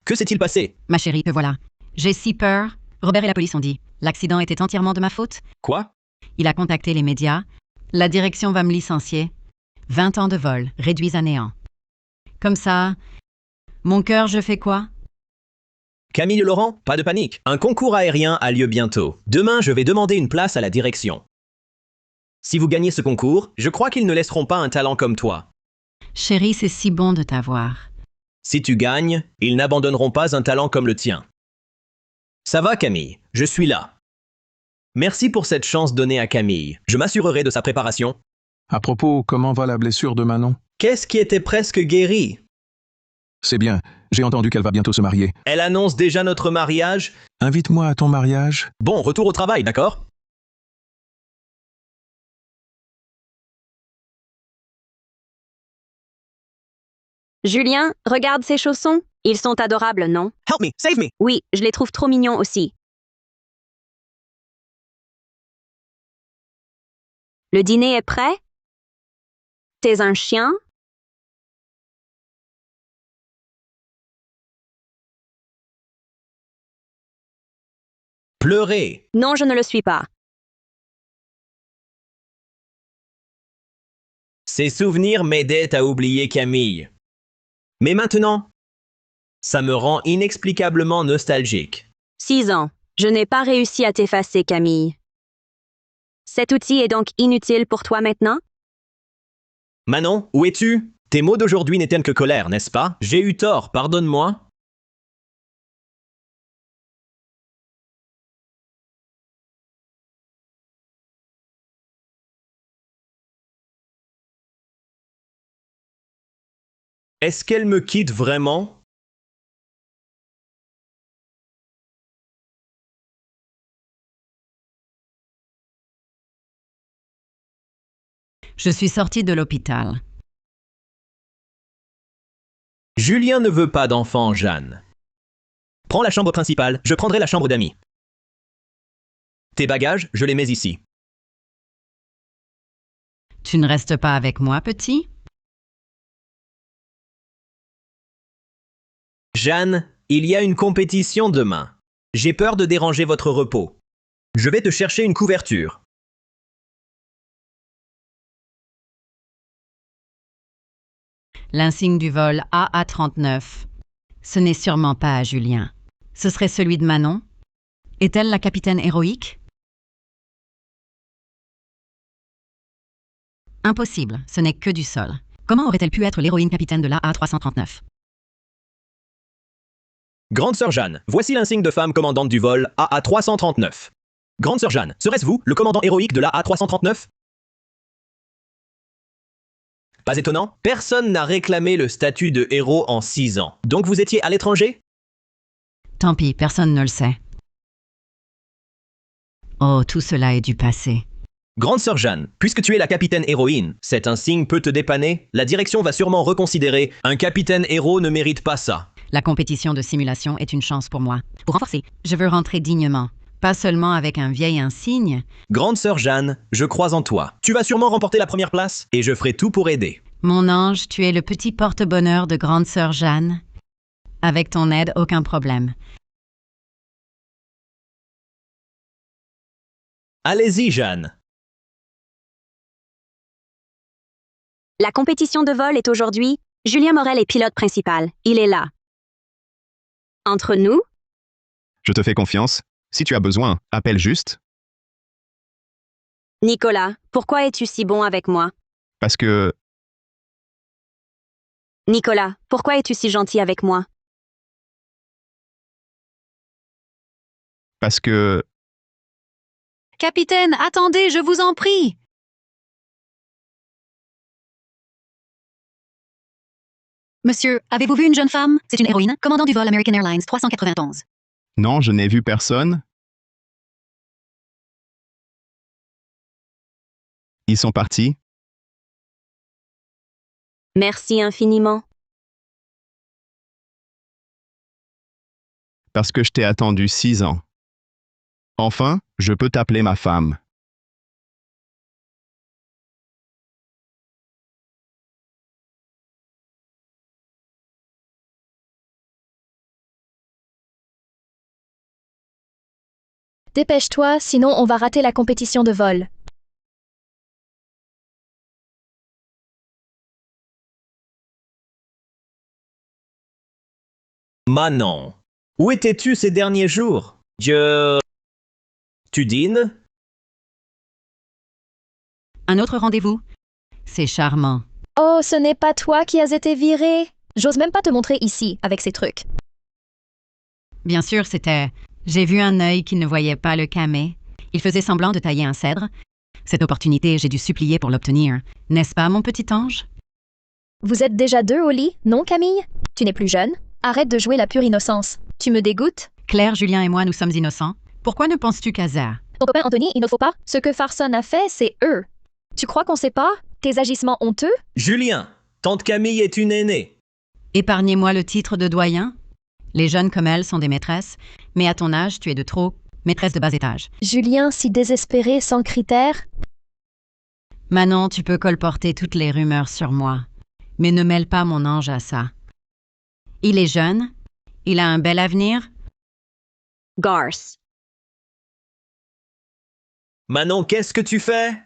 Que s'est-il passé? Ma chérie, te voilà. J'ai si peur. Robert et la police ont dit. L'accident était entièrement de ma faute. Quoi? Il a contacté les médias. La direction va me licencier. 20 ans de vol, réduits à néant. Comme ça, mon cœur, je fais quoi? Camille Laurent, pas de panique. Un concours aérien a lieu bientôt. Demain, je vais demander une place à la direction. Si vous gagnez ce concours, je crois qu'ils ne laisseront pas un talent comme toi. Chérie, c'est si bon de t'avoir. Si tu gagnes, ils n'abandonneront pas un talent comme le tien. Ça va, Camille, je suis là. Merci pour cette chance donnée à Camille. Je m'assurerai de sa préparation. À propos, comment va la blessure de Manon? Qu'est-ce qui était presque guéri? C'est bien, j'ai entendu qu'elle va bientôt se marier. Elle annonce déjà notre mariage? Invite-moi à ton mariage. Bon, retour au travail, d'accord? Julien, regarde ces chaussons. Ils sont adorables, non? Help me, save me. Oui, je les trouve trop mignons aussi. Le dîner est prêt? T'es un chien? Pleurer. Non, je ne le suis pas. Ces souvenirs m'aidaient à oublier Camille. Mais maintenant, ça me rend inexplicablement nostalgique. 6 ans. Je n'ai pas réussi à t'effacer, Camille. Cet outil est donc inutile pour toi maintenant? Manon, où es-tu? Tes mots d'aujourd'hui n'étaient que colère, n'est-ce pas? J'ai eu tort, pardonne-moi. Est-ce qu'elle me quitte vraiment? Je suis sortie de l'hôpital. Julien ne veut pas d'enfant, Jeanne. Prends la chambre principale, je prendrai la chambre d'amis. Tes bagages, je les mets ici. Tu ne restes pas avec moi, petit? Jeanne, il y a une compétition demain. J'ai peur de déranger votre repos. Je vais te chercher une couverture. L'insigne du vol AA39. Ce n'est sûrement pas à Julien. Ce serait celui de Manon? Est-elle la capitaine héroïque? Impossible, ce n'est que du sol. Comment aurait-elle pu être l'héroïne capitaine de l'AA339? Grande sœur Jeanne, voici l'insigne de femme commandante du vol AA339. Grande sœur Jeanne, serait-ce vous, le commandant héroïque de l'AA339? Pas étonnant, personne n'a réclamé le statut de héros en 6 ans. Donc vous étiez à l'étranger? Tant pis, personne ne le sait. Oh, tout cela est du passé. Grande sœur Jeanne, puisque tu es la capitaine héroïne, cet insigne peut te dépanner. La direction va sûrement reconsidérer. Un capitaine héros ne mérite pas ça. La compétition de simulation est une chance pour moi. Pour renforcer, je veux rentrer dignement. Pas seulement avec un vieil insigne. Grande sœur Jeanne, je crois en toi. Tu vas sûrement remporter la première place et je ferai tout pour aider. Mon ange, tu es le petit porte-bonheur de grande sœur Jeanne. Avec ton aide, aucun problème. Allez-y, Jeanne. La compétition de vol est aujourd'hui. Julien Morel est pilote principal. Il est là. Entre nous, Je te fais confiance. Si tu as besoin, appelle juste. Nicolas, pourquoi es-tu si bon avec moi? Parce que... Nicolas, pourquoi es-tu si gentil avec moi? Parce que... Capitaine, attendez, je vous en prie. Monsieur, avez-vous vu une jeune femme? C'est une héroïne, commandant du vol American Airlines 391. Non, je n'ai vu personne. Ils sont partis. Merci infiniment. Parce que je t'ai attendu 6 ans. Enfin, je peux t'appeler ma femme. Dépêche-toi, sinon on va rater la compétition de vol. Manon, où étais-tu ces derniers jours? Tu dînes? Un autre rendez-vous? C'est charmant. Oh, ce n'est pas toi qui as été viré. J'ose même pas te montrer ici, avec ces trucs. Bien sûr, c'était... J'ai vu un œil qui ne voyait pas le camé. Il faisait semblant de tailler un cèdre. Cette opportunité, j'ai dû supplier pour l'obtenir. N'est-ce pas, mon petit ange? Vous êtes déjà 2 au lit, non, Camille? Tu n'es plus jeune? Arrête de jouer la pure innocence. Tu me dégoûtes? Claire, Julien et moi, nous sommes innocents. Pourquoi ne penses-tu qu'à ça? Ton copain Anthony, il ne faut pas. Ce que Farson a fait, c'est eux. Tu crois qu'on sait pas? Tes agissements honteux? Julien, tante Camille est une aînée. Épargnez-moi le titre de doyen. Les jeunes comme elle sont des maîtresses, mais à ton âge, tu es de trop maîtresse de bas étage. Julien, si désespéré, sans critères? Manon, tu peux colporter toutes les rumeurs sur moi, mais ne mêle pas mon ange à ça. Il est jeune, il a un bel avenir. Garce. Manon, qu'est-ce que tu fais?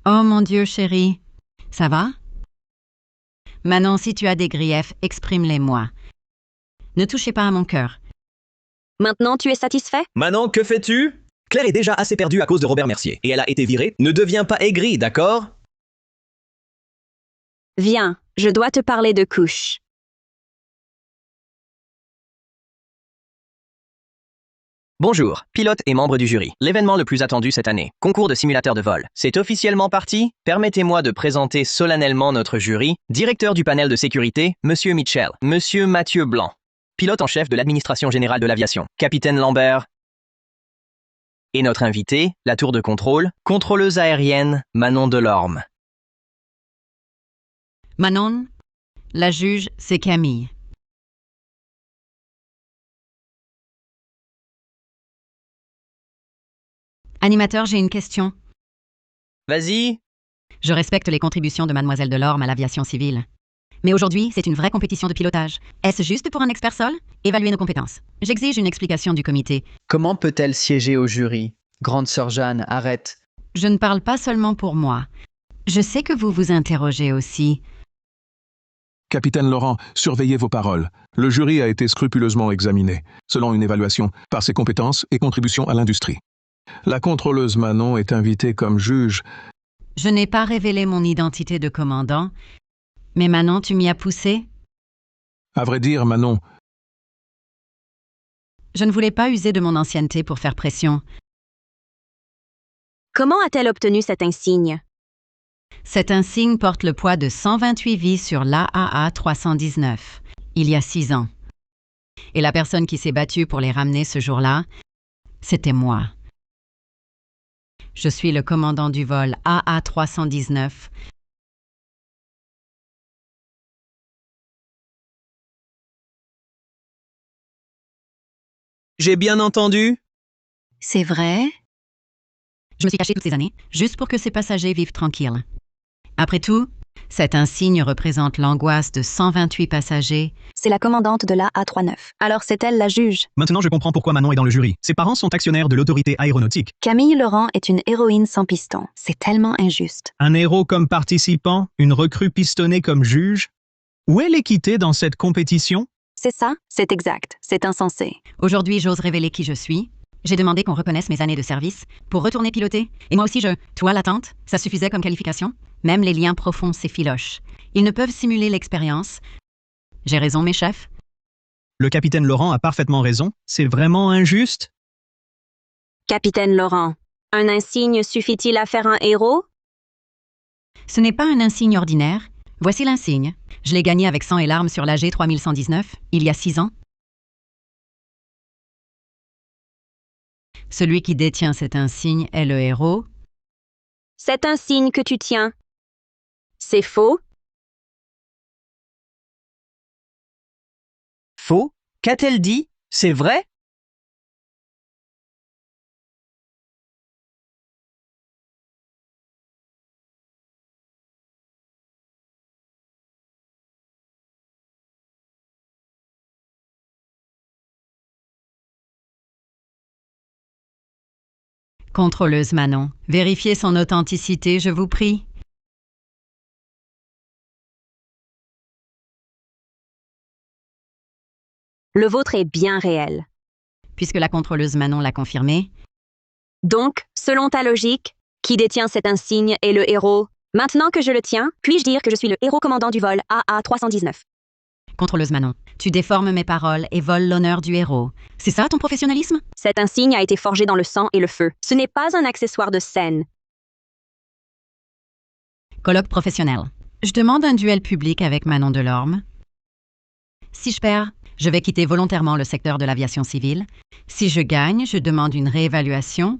Oh mon Dieu, chérie, ça va? Manon, si tu as des griefs, exprime-les-moi. Ne touchez pas à mon cœur. Maintenant, tu es satisfait? Manon, que fais-tu? Claire est déjà assez perdue à cause de Robert Mercier, et elle a été virée. Ne deviens pas aigrie, d'accord? Viens, je dois te parler de couches. Bonjour, pilote et membre du jury. L'événement le plus attendu cette année, concours de simulateur de vol. C'est officiellement parti. Permettez-moi de présenter solennellement notre jury, directeur du panel de sécurité, Monsieur Mitchell, Monsieur Mathieu Blanc, pilote en chef de l'administration générale de l'aviation, Capitaine Lambert, et notre invité, la tour de contrôle, contrôleuse aérienne, Manon Delorme. Manon, la juge, c'est Camille. Animateur, j'ai une question. Vas-y. Je respecte les contributions de Mademoiselle Delorme à l'aviation civile. Mais aujourd'hui, c'est une vraie compétition de pilotage. Est-ce juste pour un expert sol? Évaluer nos compétences. J'exige une explication du comité. Comment peut-elle siéger au jury? Grande sœur Jeanne, arrête. Je ne parle pas seulement pour moi. Je sais que vous vous interrogez aussi. Capitaine Laurent, surveillez vos paroles. Le jury a été scrupuleusement examiné, selon une évaluation, par ses compétences et contributions à l'industrie. La contrôleuse Manon est invitée comme juge. Je n'ai pas révélé mon identité de commandant, mais Manon, tu m'y as poussé? À vrai dire, Manon, je ne voulais pas user de mon ancienneté pour faire pression. Comment a-t-elle obtenu cet insigne? Cet insigne porte le poids de 128 vies sur l'AAA 319, il y a 6 ans. Et la personne qui s'est battue pour les ramener ce jour-là, c'était moi. Je suis le commandant du vol AA 319. J'ai bien entendu? C'est vrai? Je me suis caché toutes ces années, juste pour que ces passagers vivent tranquilles. Après tout, cet insigne représente l'angoisse de 128 passagers. C'est la commandante de l'AA39. Alors c'est elle la juge. Maintenant je comprends pourquoi Manon est dans le jury. Ses parents sont actionnaires de l'autorité aéronautique. Camille Laurent est une héroïne sans piston. C'est tellement injuste. Un héros comme participant, une recrue pistonnée comme juge. Où est l'équité dans cette compétition? C'est ça, c'est exact. C'est insensé. Aujourd'hui, j'ose révéler qui je suis. J'ai demandé qu'on reconnaisse mes années de service pour retourner piloter. Et moi aussi, toi, l'attente, ça suffisait comme qualification? Même les liens profonds s'effilochent. Ils ne peuvent simuler l'expérience. J'ai raison, mes chefs? Le capitaine Laurent a parfaitement raison. C'est vraiment injuste? Capitaine Laurent, un insigne suffit-il à faire un héros? Ce n'est pas un insigne ordinaire. Voici l'insigne. Je l'ai gagné avec sang et larmes sur l'AG 3119, il y a 6 ans. Celui qui détient cet insigne est le héros. Cet insigne que tu tiens, c'est faux? Faux? Qu'a-t-elle dit? C'est vrai? Contrôleuse Manon, vérifiez son authenticité, je vous prie. Le vôtre est bien réel. Puisque la contrôleuse Manon l'a confirmé. Donc, selon ta logique, qui détient cet insigne est le héros? Maintenant que je le tiens, puis-je dire que je suis le héros commandant du vol AA 319? Contrôleuse Manon, tu déformes mes paroles et voles l'honneur du héros. C'est ça ton professionnalisme? Cet insigne a été forgé dans le sang et le feu. Ce n'est pas un accessoire de scène. Colloque professionnel. Je demande un duel public avec Manon Delorme. Si je perds, je vais quitter volontairement le secteur de l'aviation civile. Si je gagne, je demande une réévaluation.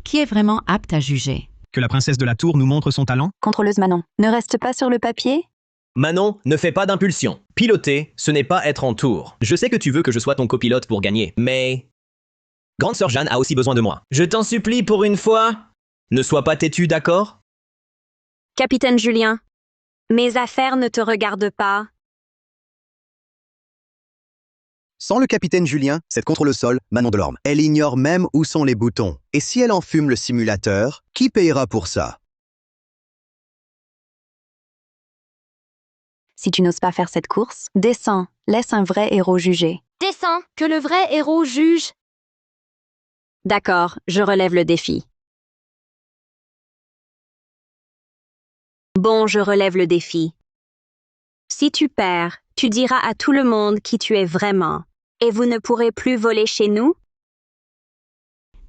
Qui est vraiment apte à juger? Que la princesse de la tour nous montre son talent? Contrôleuse Manon, ne reste pas sur le papier? Manon, ne fais pas d'impulsion. Piloter, ce n'est pas être en tour. Je sais que tu veux que je sois ton copilote pour gagner, mais... Grande sœur Jeanne a aussi besoin de moi. Je t'en supplie pour une fois. Ne sois pas têtu, d'accord? Capitaine Julien, mes affaires ne te regardent pas. Sans le capitaine Julien, cette contrôleuse sol, Manon Delorme, elle ignore même où sont les boutons. Et si elle enfume le simulateur, qui payera pour ça? Si tu n'oses pas faire cette course, descends, laisse un vrai héros juger. Descends, que le vrai héros juge. D'accord, je relève le défi. Bon, je relève le défi. Si tu perds, tu diras à tout le monde qui tu es vraiment, et vous ne pourrez plus voler chez nous?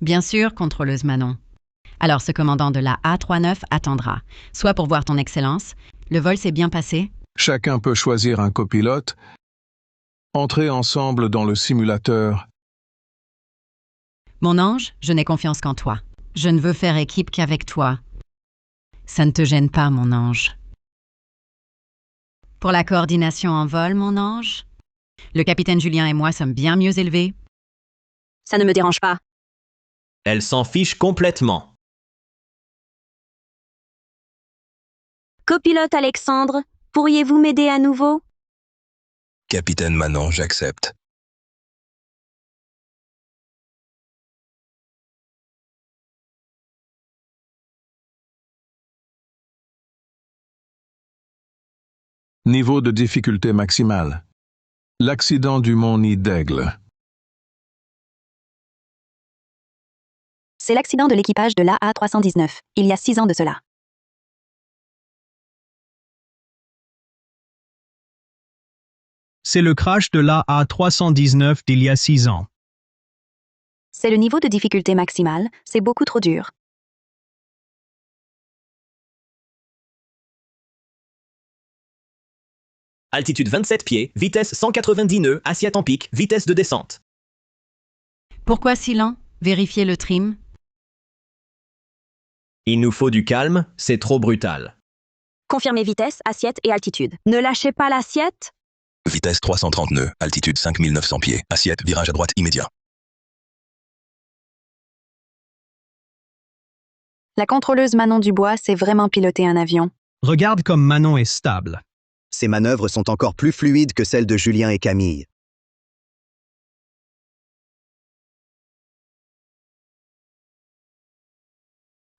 Bien sûr, contrôleuse Manon. Alors ce commandant de la A39 attendra, soit pour voir ton excellence. Le vol s'est bien passé? Chacun peut choisir un copilote. Entrez ensemble dans le simulateur. Mon ange, je n'ai confiance qu'en toi. Je ne veux faire équipe qu'avec toi. Ça ne te gêne pas, mon ange. Pour la coordination en vol, mon ange, le capitaine Julien et moi sommes bien mieux élevés. Ça ne me dérange pas. Elle s'en fiche complètement. Copilote Alexandre, pourriez-vous m'aider à nouveau? Capitaine Manon, j'accepte. Niveau de difficulté maximale. L'accident du mont Nid d'Aigle. C'est l'accident de l'équipage de l'AA319, il y a 6 ans de cela. C'est le crash de l'AA319 d'il y a 6 ans. C'est le niveau de difficulté maximale, c'est beaucoup trop dur. Altitude 27 pieds, vitesse 190 nœuds, assiette en pic, vitesse de descente. Pourquoi si lent? Vérifiez le trim. Il nous faut du calme, c'est trop brutal. Confirmez vitesse, assiette et altitude. Ne lâchez pas l'assiette. Vitesse 330 nœuds, altitude 5900 pieds, assiette, virage à droite immédiat. La contrôleuse Manon Dubois sait vraiment piloter un avion. Regarde comme Manon est stable. Ces manœuvres sont encore plus fluides que celles de Julien et Camille.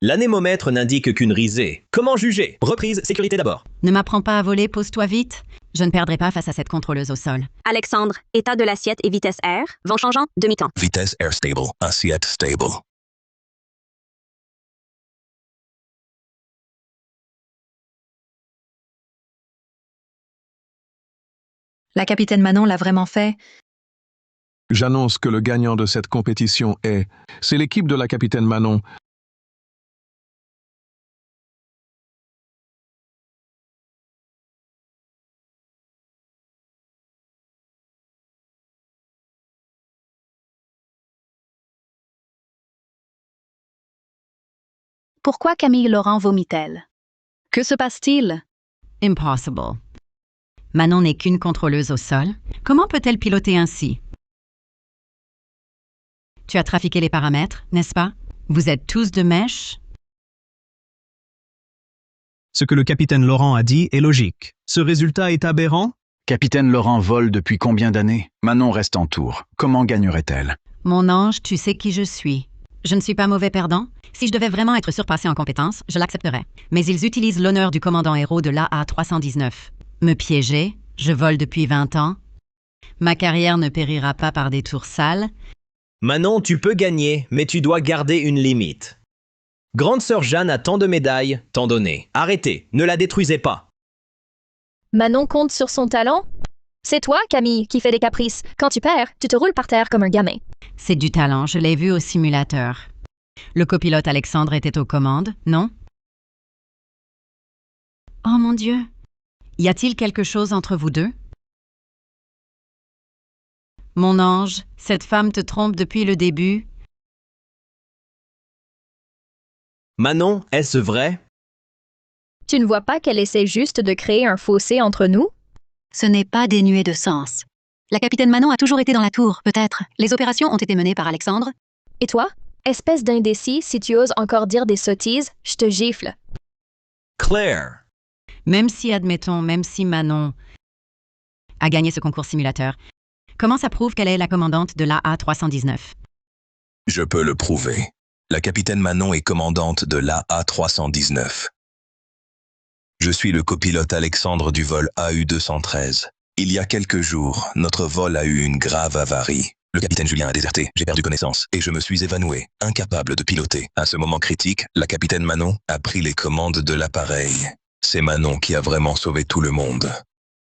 L'anémomètre n'indique qu'une risée. Comment juger? Reprise, sécurité d'abord. Ne m'apprends pas à voler, pose-toi vite. Je ne perdrai pas face à cette contrôleuse au sol. Alexandre, état de l'assiette et vitesse air, vent changeant, demi-temps. Vitesse air stable, assiette stable. La capitaine Manon l'a vraiment fait. J'annonce que le gagnant de cette compétition c'est l'équipe de la capitaine Manon. Pourquoi Camille Laurent vomit-elle? Que se passe-t-il? Impossible. Manon n'est qu'une contrôleuse au sol. Comment peut-elle piloter ainsi? Tu as trafiqué les paramètres, n'est-ce pas? Vous êtes tous de mèche? Ce que le capitaine Laurent a dit est logique. Ce résultat est aberrant? Capitaine Laurent vole depuis combien d'années? Manon reste en tour. Comment gagnerait-elle? Mon ange, tu sais qui je suis. Je ne suis pas mauvais perdant. Si je devais vraiment être surpassé en compétences, je l'accepterais. Mais ils utilisent l'honneur du commandant héros de l'AA319. Me piéger, je vole depuis 20 ans. Ma carrière ne périra pas par des tours sales. Manon, tu peux gagner, mais tu dois garder une limite. Grande sœur Jeanne a tant de médailles, tant donné. Arrêtez, ne la détruisez pas. Manon compte sur son talent? C'est toi, Camille, qui fais des caprices. Quand tu perds, tu te roules par terre comme un gamin. C'est du talent, je l'ai vu au simulateur. Le copilote Alexandre était aux commandes, non? Oh mon Dieu! Y a-t-il quelque chose entre vous deux? Mon ange, cette femme te trompe depuis le début. Manon, est-ce vrai? Tu ne vois pas qu'elle essaie juste de créer un fossé entre nous? Ce n'est pas dénué de sens. La capitaine Manon a toujours été dans la tour, peut-être. Les opérations ont été menées par Alexandre. Et toi? Espèce d'indécis, si tu oses encore dire des sottises, je te gifle. Claire. Même si Manon a gagné ce concours simulateur, comment ça prouve qu'elle est la commandante de l'AA319? Je peux le prouver. La capitaine Manon est commandante de l'AA319. Je suis le copilote Alexandre du vol AU213. Il y a quelques jours, notre vol a eu une grave avarie. Le capitaine Julien a déserté, j'ai perdu connaissance et je me suis évanoui, incapable de piloter. À ce moment critique, la capitaine Manon a pris les commandes de l'appareil. C'est Manon qui a vraiment sauvé tout le monde.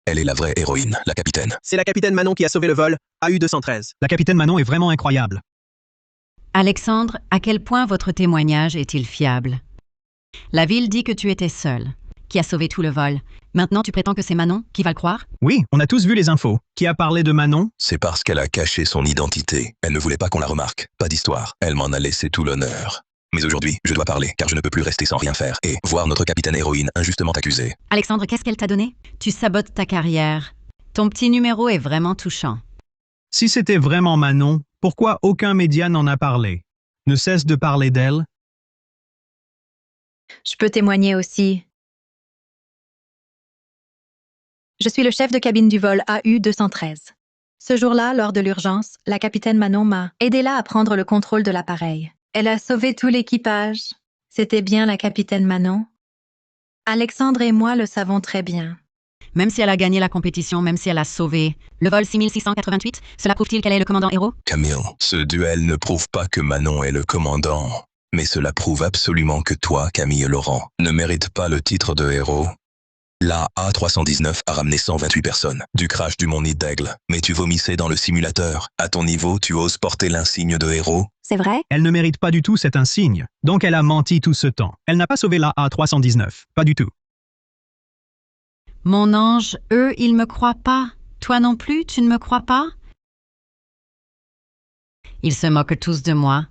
Elle est la vraie héroïne, la capitaine. C'est la capitaine Manon qui a sauvé le vol AU213. La capitaine Manon est vraiment incroyable. Alexandre, à quel point votre témoignage est-il fiable? La ville dit que tu étais seul, qui a sauvé tout le vol. Maintenant, tu prétends que c'est Manon qui va le croire? Oui, on a tous vu les infos. Qui a parlé de Manon? C'est parce qu'elle a caché son identité. Elle ne voulait pas qu'on la remarque. Pas d'histoire. Elle m'en a laissé tout l'honneur. Mais aujourd'hui, je dois parler, car je ne peux plus rester sans rien faire et voir notre capitaine héroïne injustement accusée. Alexandre, qu'est-ce qu'elle t'a donné? Tu sabotes ta carrière. Ton petit numéro est vraiment touchant. Si c'était vraiment Manon, pourquoi aucun média n'en a parlé? Ne cesse de parler d'elle? Je peux témoigner aussi. Je suis le chef de cabine du vol AU-213. Ce jour-là, lors de l'urgence, la capitaine Manon m'a aidé là à prendre le contrôle de l'appareil. Elle a sauvé tout l'équipage. C'était bien la capitaine Manon. Alexandre et moi le savons très bien. Même si elle a gagné la compétition, même si elle a sauvé le vol 6688, cela prouve-t-il qu'elle est le commandant héros? Camille, ce duel ne prouve pas que Manon est le commandant. Mais cela prouve absolument que toi, Camille Laurent, ne mérites pas le titre de héros. La A319 a ramené 128 personnes du crash du Mont Nid d'Aigle, mais tu vomissais dans le simulateur. À ton niveau, tu oses porter l'insigne de héros? C'est vrai? Elle ne mérite pas du tout cet insigne. Donc elle a menti tout ce temps. Elle n'a pas sauvé la A319. Pas du tout. Mon ange, eux, ils me croient pas. Toi non plus, tu ne me crois pas? Ils se moquent tous de moi.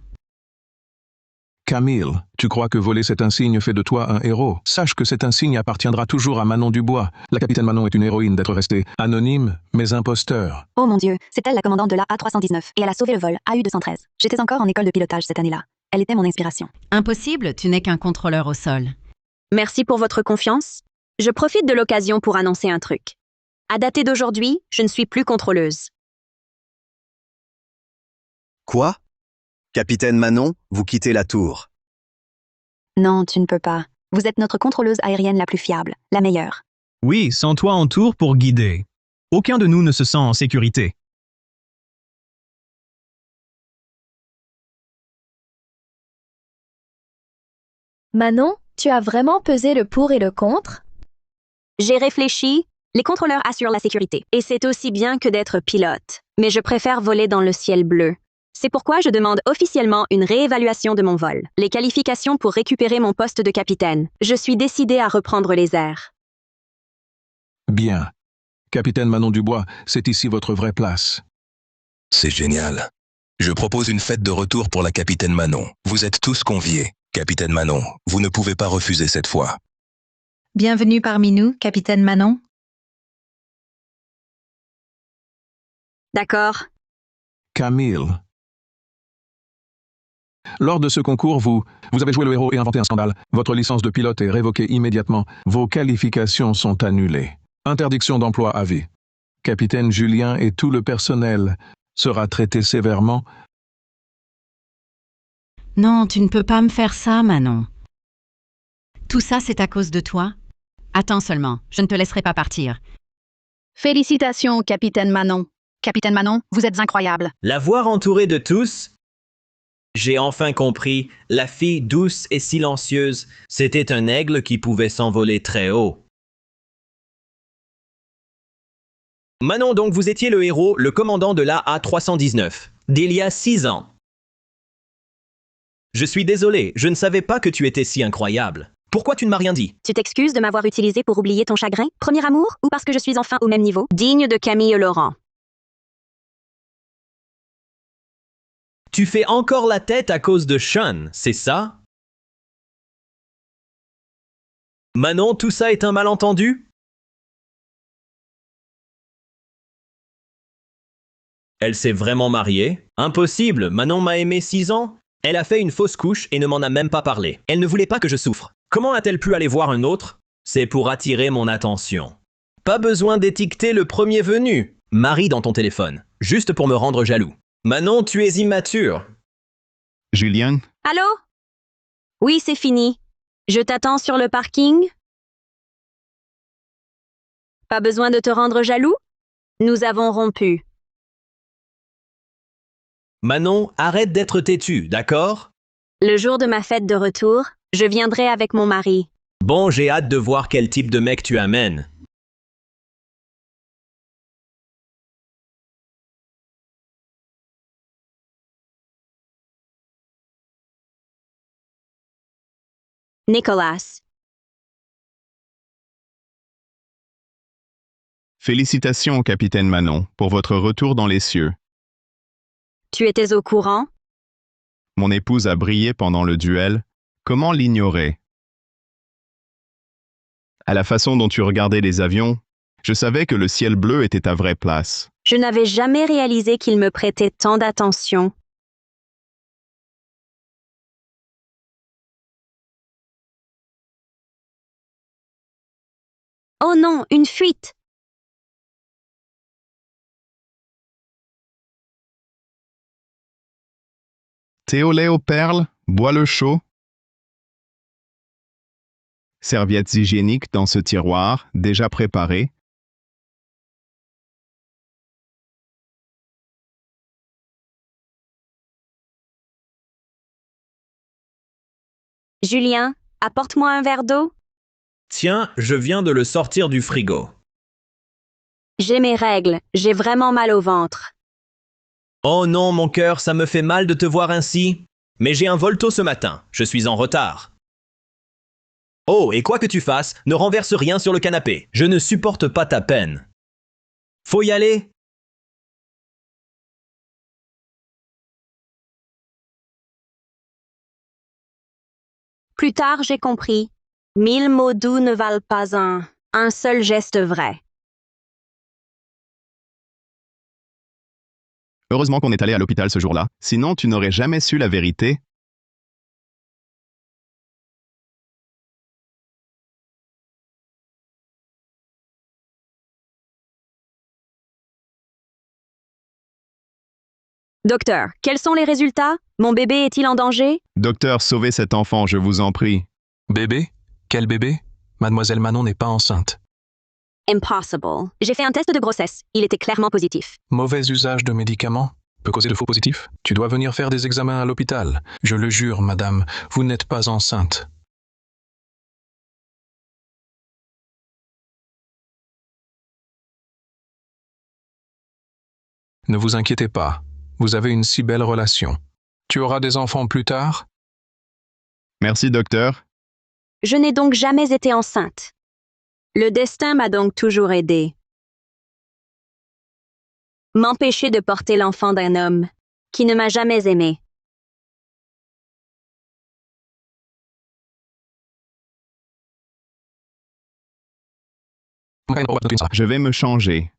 Camille, tu crois que voler cet insigne fait de toi un héros? Sache que cet insigne appartiendra toujours à Manon Dubois. La capitaine Manon est une héroïne d'être restée anonyme, mais imposteur. Oh mon Dieu, c'est elle la commandante de la A319 et elle a sauvé le vol AU-213. J'étais encore en école de pilotage cette année-là. Elle était mon inspiration. Impossible, tu n'es qu'un contrôleur au sol. Merci pour votre confiance. Je profite de l'occasion pour annoncer un truc. À dater d'aujourd'hui, je ne suis plus contrôleuse. Quoi? Capitaine Manon, vous quittez la tour. Non, tu ne peux pas. Vous êtes notre contrôleuse aérienne la plus fiable, la meilleure. Oui, sans toi en tour pour guider. Aucun de nous ne se sent en sécurité. Manon, tu as vraiment pesé le pour et le contre? J'ai réfléchi, les contrôleurs assurent la sécurité. Et c'est aussi bien que d'être pilote. Mais je préfère voler dans le ciel bleu. C'est pourquoi je demande officiellement une réévaluation de mon vol. Les qualifications pour récupérer mon poste de capitaine. Je suis décidée à reprendre les airs. Bien. Capitaine Manon Dubois, c'est ici votre vraie place. C'est génial. Je propose une fête de retour pour la capitaine Manon. Vous êtes tous conviés. Capitaine Manon, vous ne pouvez pas refuser cette fois. Bienvenue parmi nous, capitaine Manon. D'accord. Camille. Lors de ce concours, vous avez joué le héros et inventé un scandale. Votre licence de pilote est révoquée immédiatement. Vos qualifications sont annulées. Interdiction d'emploi à vie. Capitaine Julien et tout le personnel sera traité sévèrement. Non, tu ne peux pas me faire ça, Manon. Tout ça, c'est à cause de toi? Attends seulement, je ne te laisserai pas partir. Félicitations, capitaine Manon. Capitaine Manon, vous êtes incroyable. La voir entourée de tous, j'ai enfin compris, la fille douce et silencieuse, c'était un aigle qui pouvait s'envoler très haut. Manon, donc vous étiez le héros, le commandant de la A319, d'il y a 6 ans. Je suis désolé, je ne savais pas que tu étais si incroyable. Pourquoi tu ne m'as rien dit? Tu t'excuses de m'avoir utilisé pour oublier ton chagrin, premier amour, ou parce que je suis enfin au même niveau? Digne de Camille Laurent. Tu fais encore la tête à cause de Sean, c'est ça? Manon, tout ça est un malentendu? Elle s'est vraiment mariée? Impossible, Manon m'a aimé 6 ans. Elle a fait une fausse couche et ne m'en a même pas parlé. Elle ne voulait pas que je souffre. Comment a-t-elle pu aller voir un autre? C'est pour attirer mon attention. Pas besoin d'étiqueter le premier venu. Marie dans ton téléphone, juste pour me rendre jaloux. Manon, tu es immature. Julien? Allô? Oui, c'est fini. Je t'attends sur le parking. Pas besoin de te rendre jaloux? Nous avons rompu. Manon, arrête d'être têtue, d'accord? Le jour de ma fête de retour, je viendrai avec mon mari. Bon, j'ai hâte de voir quel type de mec tu amènes. Nicolas. Félicitations, capitaine Manon, pour votre retour dans les cieux. Tu étais au courant? Mon épouse a brillé pendant le duel. Comment l'ignorer? À la façon dont tu regardais les avions, je savais que le ciel bleu était ta vraie place. Je n'avais jamais réalisé qu'il me prêtait tant d'attention. Oh non, une fuite! Thé au lait aux perles, bois le chaud. Serviettes hygiéniques dans ce tiroir, déjà préparé. Julien, apporte-moi un verre d'eau. Tiens, je viens de le sortir du frigo. J'ai mes règles, j'ai vraiment mal au ventre. Oh non, mon cœur, ça me fait mal de te voir ainsi. Mais j'ai un vol tôt ce matin, je suis en retard. Oh, et quoi que tu fasses, ne renverse rien sur le canapé. Je ne supporte pas ta peine. Faut y aller? Plus tard, j'ai compris. 1000 mots doux ne valent pas un seul geste vrai. Heureusement qu'on est allé à l'hôpital ce jour-là, sinon tu n'aurais jamais su la vérité. Docteur, quels sont les résultats? Mon bébé est-il en danger? Docteur, sauvez cet enfant, je vous en prie. Bébé? Quel bébé? Mademoiselle Manon n'est pas enceinte. Impossible. J'ai fait un test de grossesse. Il était clairement positif. Mauvais usage de médicaments peut causer de faux positifs. Tu dois venir faire des examens à l'hôpital. Je le jure, madame, vous n'êtes pas enceinte. Ne vous inquiétez pas, vous avez une si belle relation. Tu auras des enfants plus tard? Merci, docteur. Je n'ai donc jamais été enceinte. Le destin m'a donc toujours aidée. M'empêcher de porter l'enfant d'un homme qui ne m'a jamais aimée. Je vais me changer.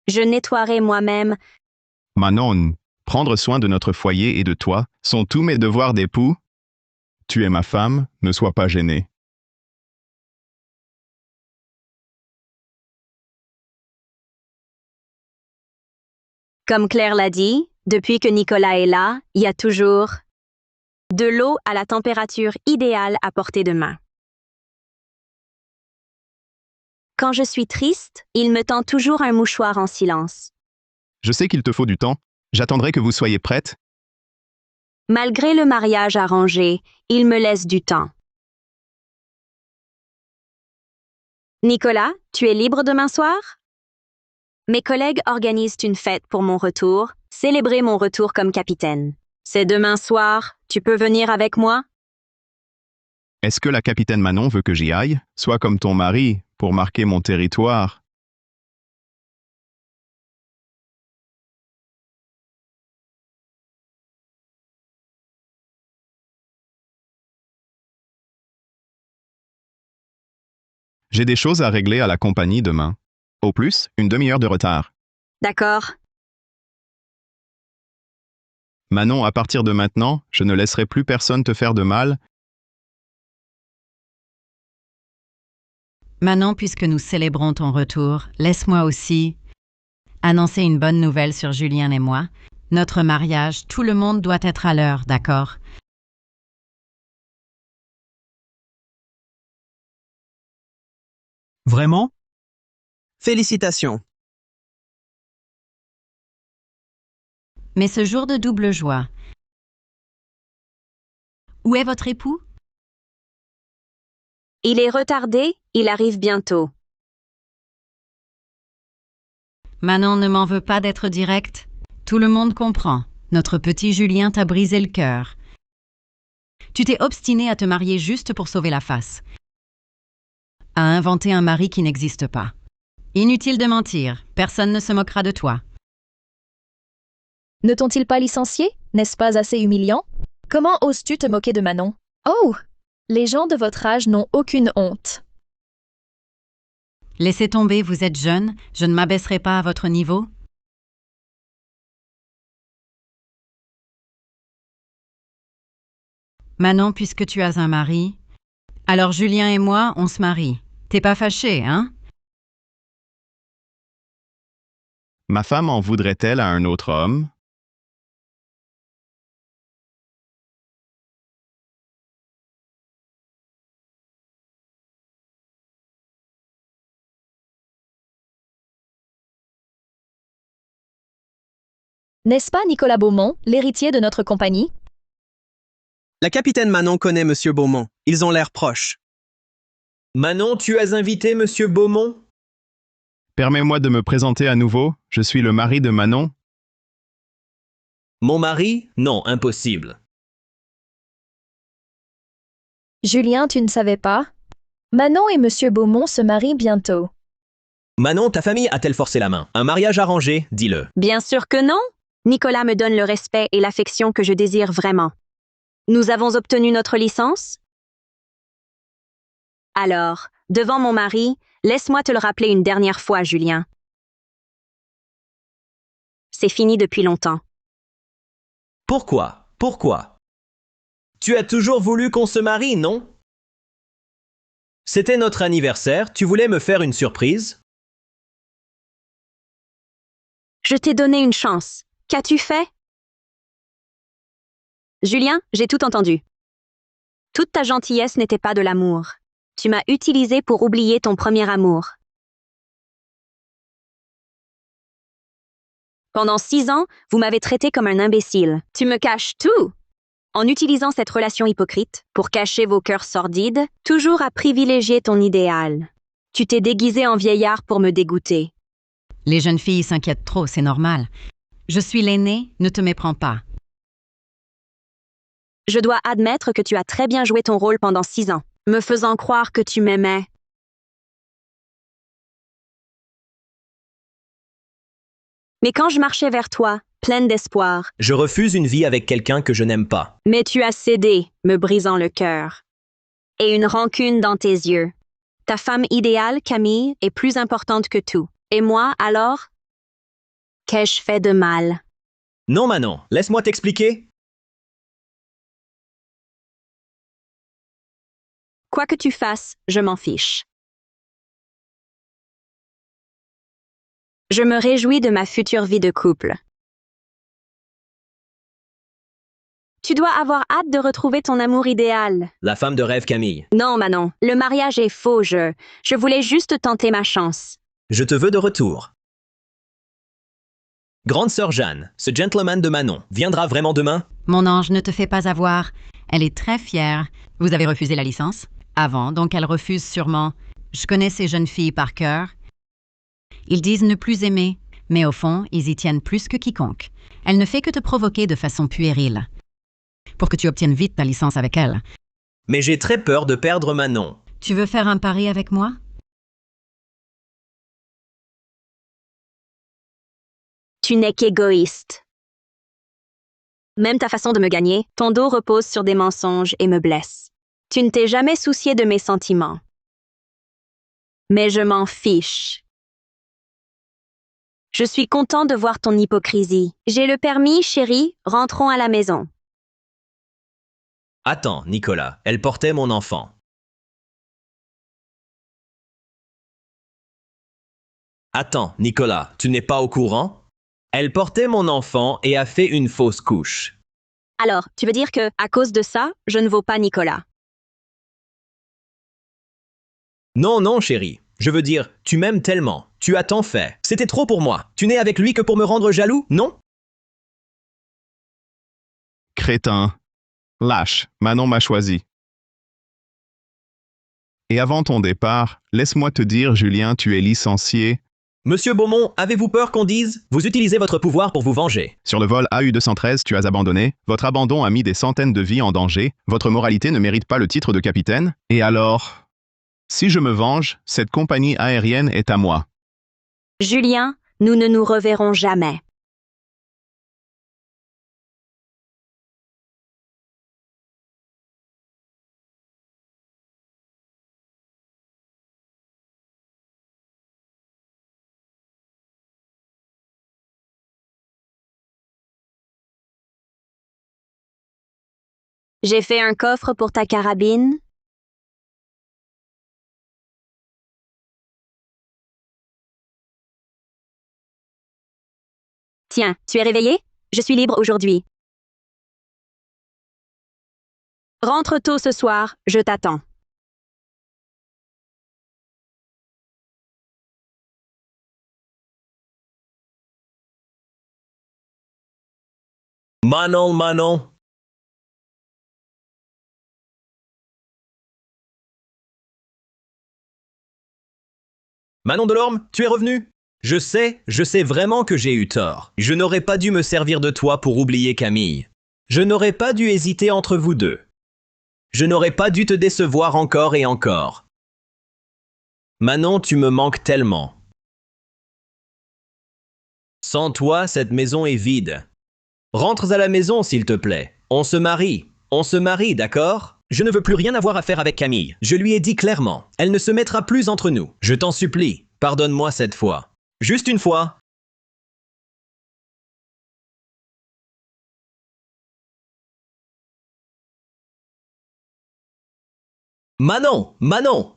Je nettoierai moi-même. Manon, prendre soin de notre foyer et de toi sont tous mes devoirs d'époux. Tu es ma femme, ne sois pas gênée. Comme Claire l'a dit, depuis que Nicolas est là, il y a toujours de l'eau à la température idéale à portée de main. Quand je suis triste, il me tend toujours un mouchoir en silence. Je sais qu'il te faut du temps. J'attendrai que vous soyez prête. Malgré le mariage arrangé, il me laisse du temps. Nicolas, tu es libre demain soir? Mes collègues organisent une fête pour mon retour, célébrer mon retour comme capitaine. C'est demain soir, tu peux venir avec moi? Est-ce que la capitaine Manon veut que j'y aille, soit comme ton mari, pour marquer mon territoire? J'ai des choses à régler à la compagnie demain. Au plus, une demi-heure de retard. D'accord. Manon, à partir de maintenant, je ne laisserai plus personne te faire de mal. Manon, puisque nous célébrons ton retour, laisse-moi aussi annoncer une bonne nouvelle sur Julien et moi. Notre mariage, tout le monde doit être à l'heure, d'accord? Vraiment? Félicitations. Mais ce jour de double joie, Où est votre époux? Il est retardé, il arrive bientôt. Manon ne m'en veut pas d'être directe. Tout le monde comprend. Notre petit Julien t'a brisé le cœur. Tu t'es obstiné à te marier juste pour sauver la face. À inventer un mari qui n'existe pas. Inutile de mentir, personne ne se moquera de toi. Ne t'ont-ils pas licencié? N'est-ce pas assez humiliant? Comment oses-tu te moquer de Manon? Oh! Les gens de votre âge n'ont aucune honte. Laissez tomber, vous êtes jeune, je ne m'abaisserai pas à votre niveau. Manon, puisque tu as un mari, alors Julien et moi, on se marie. T'es pas fâché, hein? Ma femme en voudrait-elle à un autre homme? N'est-ce pas Nicolas Beaumont, l'héritier de notre compagnie? La capitaine Manon connaît Monsieur Beaumont. Ils ont l'air proches. Manon, tu as invité Monsieur Beaumont? Permets-moi de me présenter à nouveau. Je suis le mari de Manon. Mon mari? Non, impossible. Julien, tu ne savais pas? Manon et Monsieur Beaumont se marient bientôt. Manon, ta famille a-t-elle forcé la main? Un mariage arrangé, dis-le. Bien sûr que non. Nicolas me donne le respect et l'affection que je désire vraiment. Nous avons obtenu notre licence? Alors, devant mon mari, laisse-moi te le rappeler une dernière fois, Julien. C'est fini depuis longtemps. Pourquoi? Pourquoi? Tu as toujours voulu qu'on se marie, non? C'était notre anniversaire, tu voulais me faire une surprise? Je t'ai donné une chance. Qu'as-tu fait? Julien, j'ai tout entendu. Toute ta gentillesse n'était pas de l'amour. Tu m'as utilisé pour oublier ton premier amour. Pendant 6 ans, vous m'avez traité comme un imbécile. Tu me caches tout! En utilisant cette relation hypocrite pour cacher vos cœurs sordides, toujours à privilégier ton idéal. Tu t'es déguisé en vieillard pour me dégoûter. Les jeunes filles s'inquiètent trop, c'est normal. Je suis l'aînée, ne te méprends pas. Je dois admettre que tu as très bien joué ton rôle pendant 6 ans, me faisant croire que tu m'aimais. Mais quand je marchais vers toi, pleine d'espoir, Je refuse une vie avec quelqu'un que je n'aime pas. mais tu as cédé, me brisant le cœur. Et une rancune dans tes yeux. Ta femme idéale, Camille, est plus importante que tout. Et moi, alors? Qu'ai-je fait de mal? Non, Manon, laisse-moi t'expliquer. Quoi que tu fasses, je m'en fiche. Je me réjouis de ma future vie de couple. Tu dois avoir hâte de retrouver ton amour idéal. La femme de rêve, Camille. Non, Manon, le mariage est faux, je voulais juste tenter ma chance. Je te veux de retour. Grande sœur Jeanne, ce gentleman de Manon, viendra vraiment demain? Mon ange, ne te fais pas avoir. Elle est très fière. Vous avez refusé la licence? Avant, donc elle refuse sûrement. Je connais ces jeunes filles par cœur. Ils disent ne plus aimer, mais au fond, ils y tiennent plus que quiconque. Elle ne fait que te provoquer de façon puérile. Pour que tu obtiennes vite ta licence avec elle. Mais j'ai très peur de perdre Manon. Tu veux faire un pari avec moi? Tu n'es qu'égoïste. Même ta façon de me gagner, ton dos repose sur des mensonges et me blesse. Tu ne t'es jamais soucié de mes sentiments. Mais je m'en fiche. Je suis content de voir ton hypocrisie. J'ai le permis, chérie, rentrons à la maison. Attends, Nicolas, elle portait mon enfant. Attends, Nicolas, tu n'es pas au courant? Elle portait mon enfant et a fait une fausse couche. Alors, tu veux dire que, à cause de ça, je ne vaux pas Nicolas? Non, non, chérie. Je veux dire, tu m'aimes tellement. Tu as tant fait. C'était trop pour moi. Tu n'es avec lui que pour me rendre jaloux, non? Crétin. Lâche, Manon m'a choisi. Et avant ton départ, laisse-moi te dire, Julien, tu es licencié. Monsieur Beaumont, avez-vous peur qu'on dise? Vous utilisez votre pouvoir pour vous venger. Sur le vol AU-213, tu as abandonné. Votre abandon a mis des centaines de vies en danger. Votre moralité ne mérite pas le titre de capitaine. Et alors? Si je me venge, cette compagnie aérienne est à moi. Julien, nous ne nous reverrons jamais. J'ai fait un coffre pour ta carabine. Tiens, tu es réveillé? Je suis libre aujourd'hui. Rentre tôt ce soir, je t'attends. Manon, Manon. Manon Delorme, tu es revenu? Je sais vraiment que j'ai eu tort. Je n'aurais pas dû me servir de toi pour oublier Camille. Je n'aurais pas dû hésiter entre vous deux. Je n'aurais pas dû te décevoir encore et encore. Manon, tu me manques tellement. Sans toi, cette maison est vide. Rentre à la maison, s'il te plaît. On se marie, d'accord? Je ne veux plus rien avoir à faire avec Camille. Je lui ai dit clairement. Elle ne se mettra plus entre nous. Je t'en supplie, pardonne-moi cette fois. Juste une fois. Manon, Manon!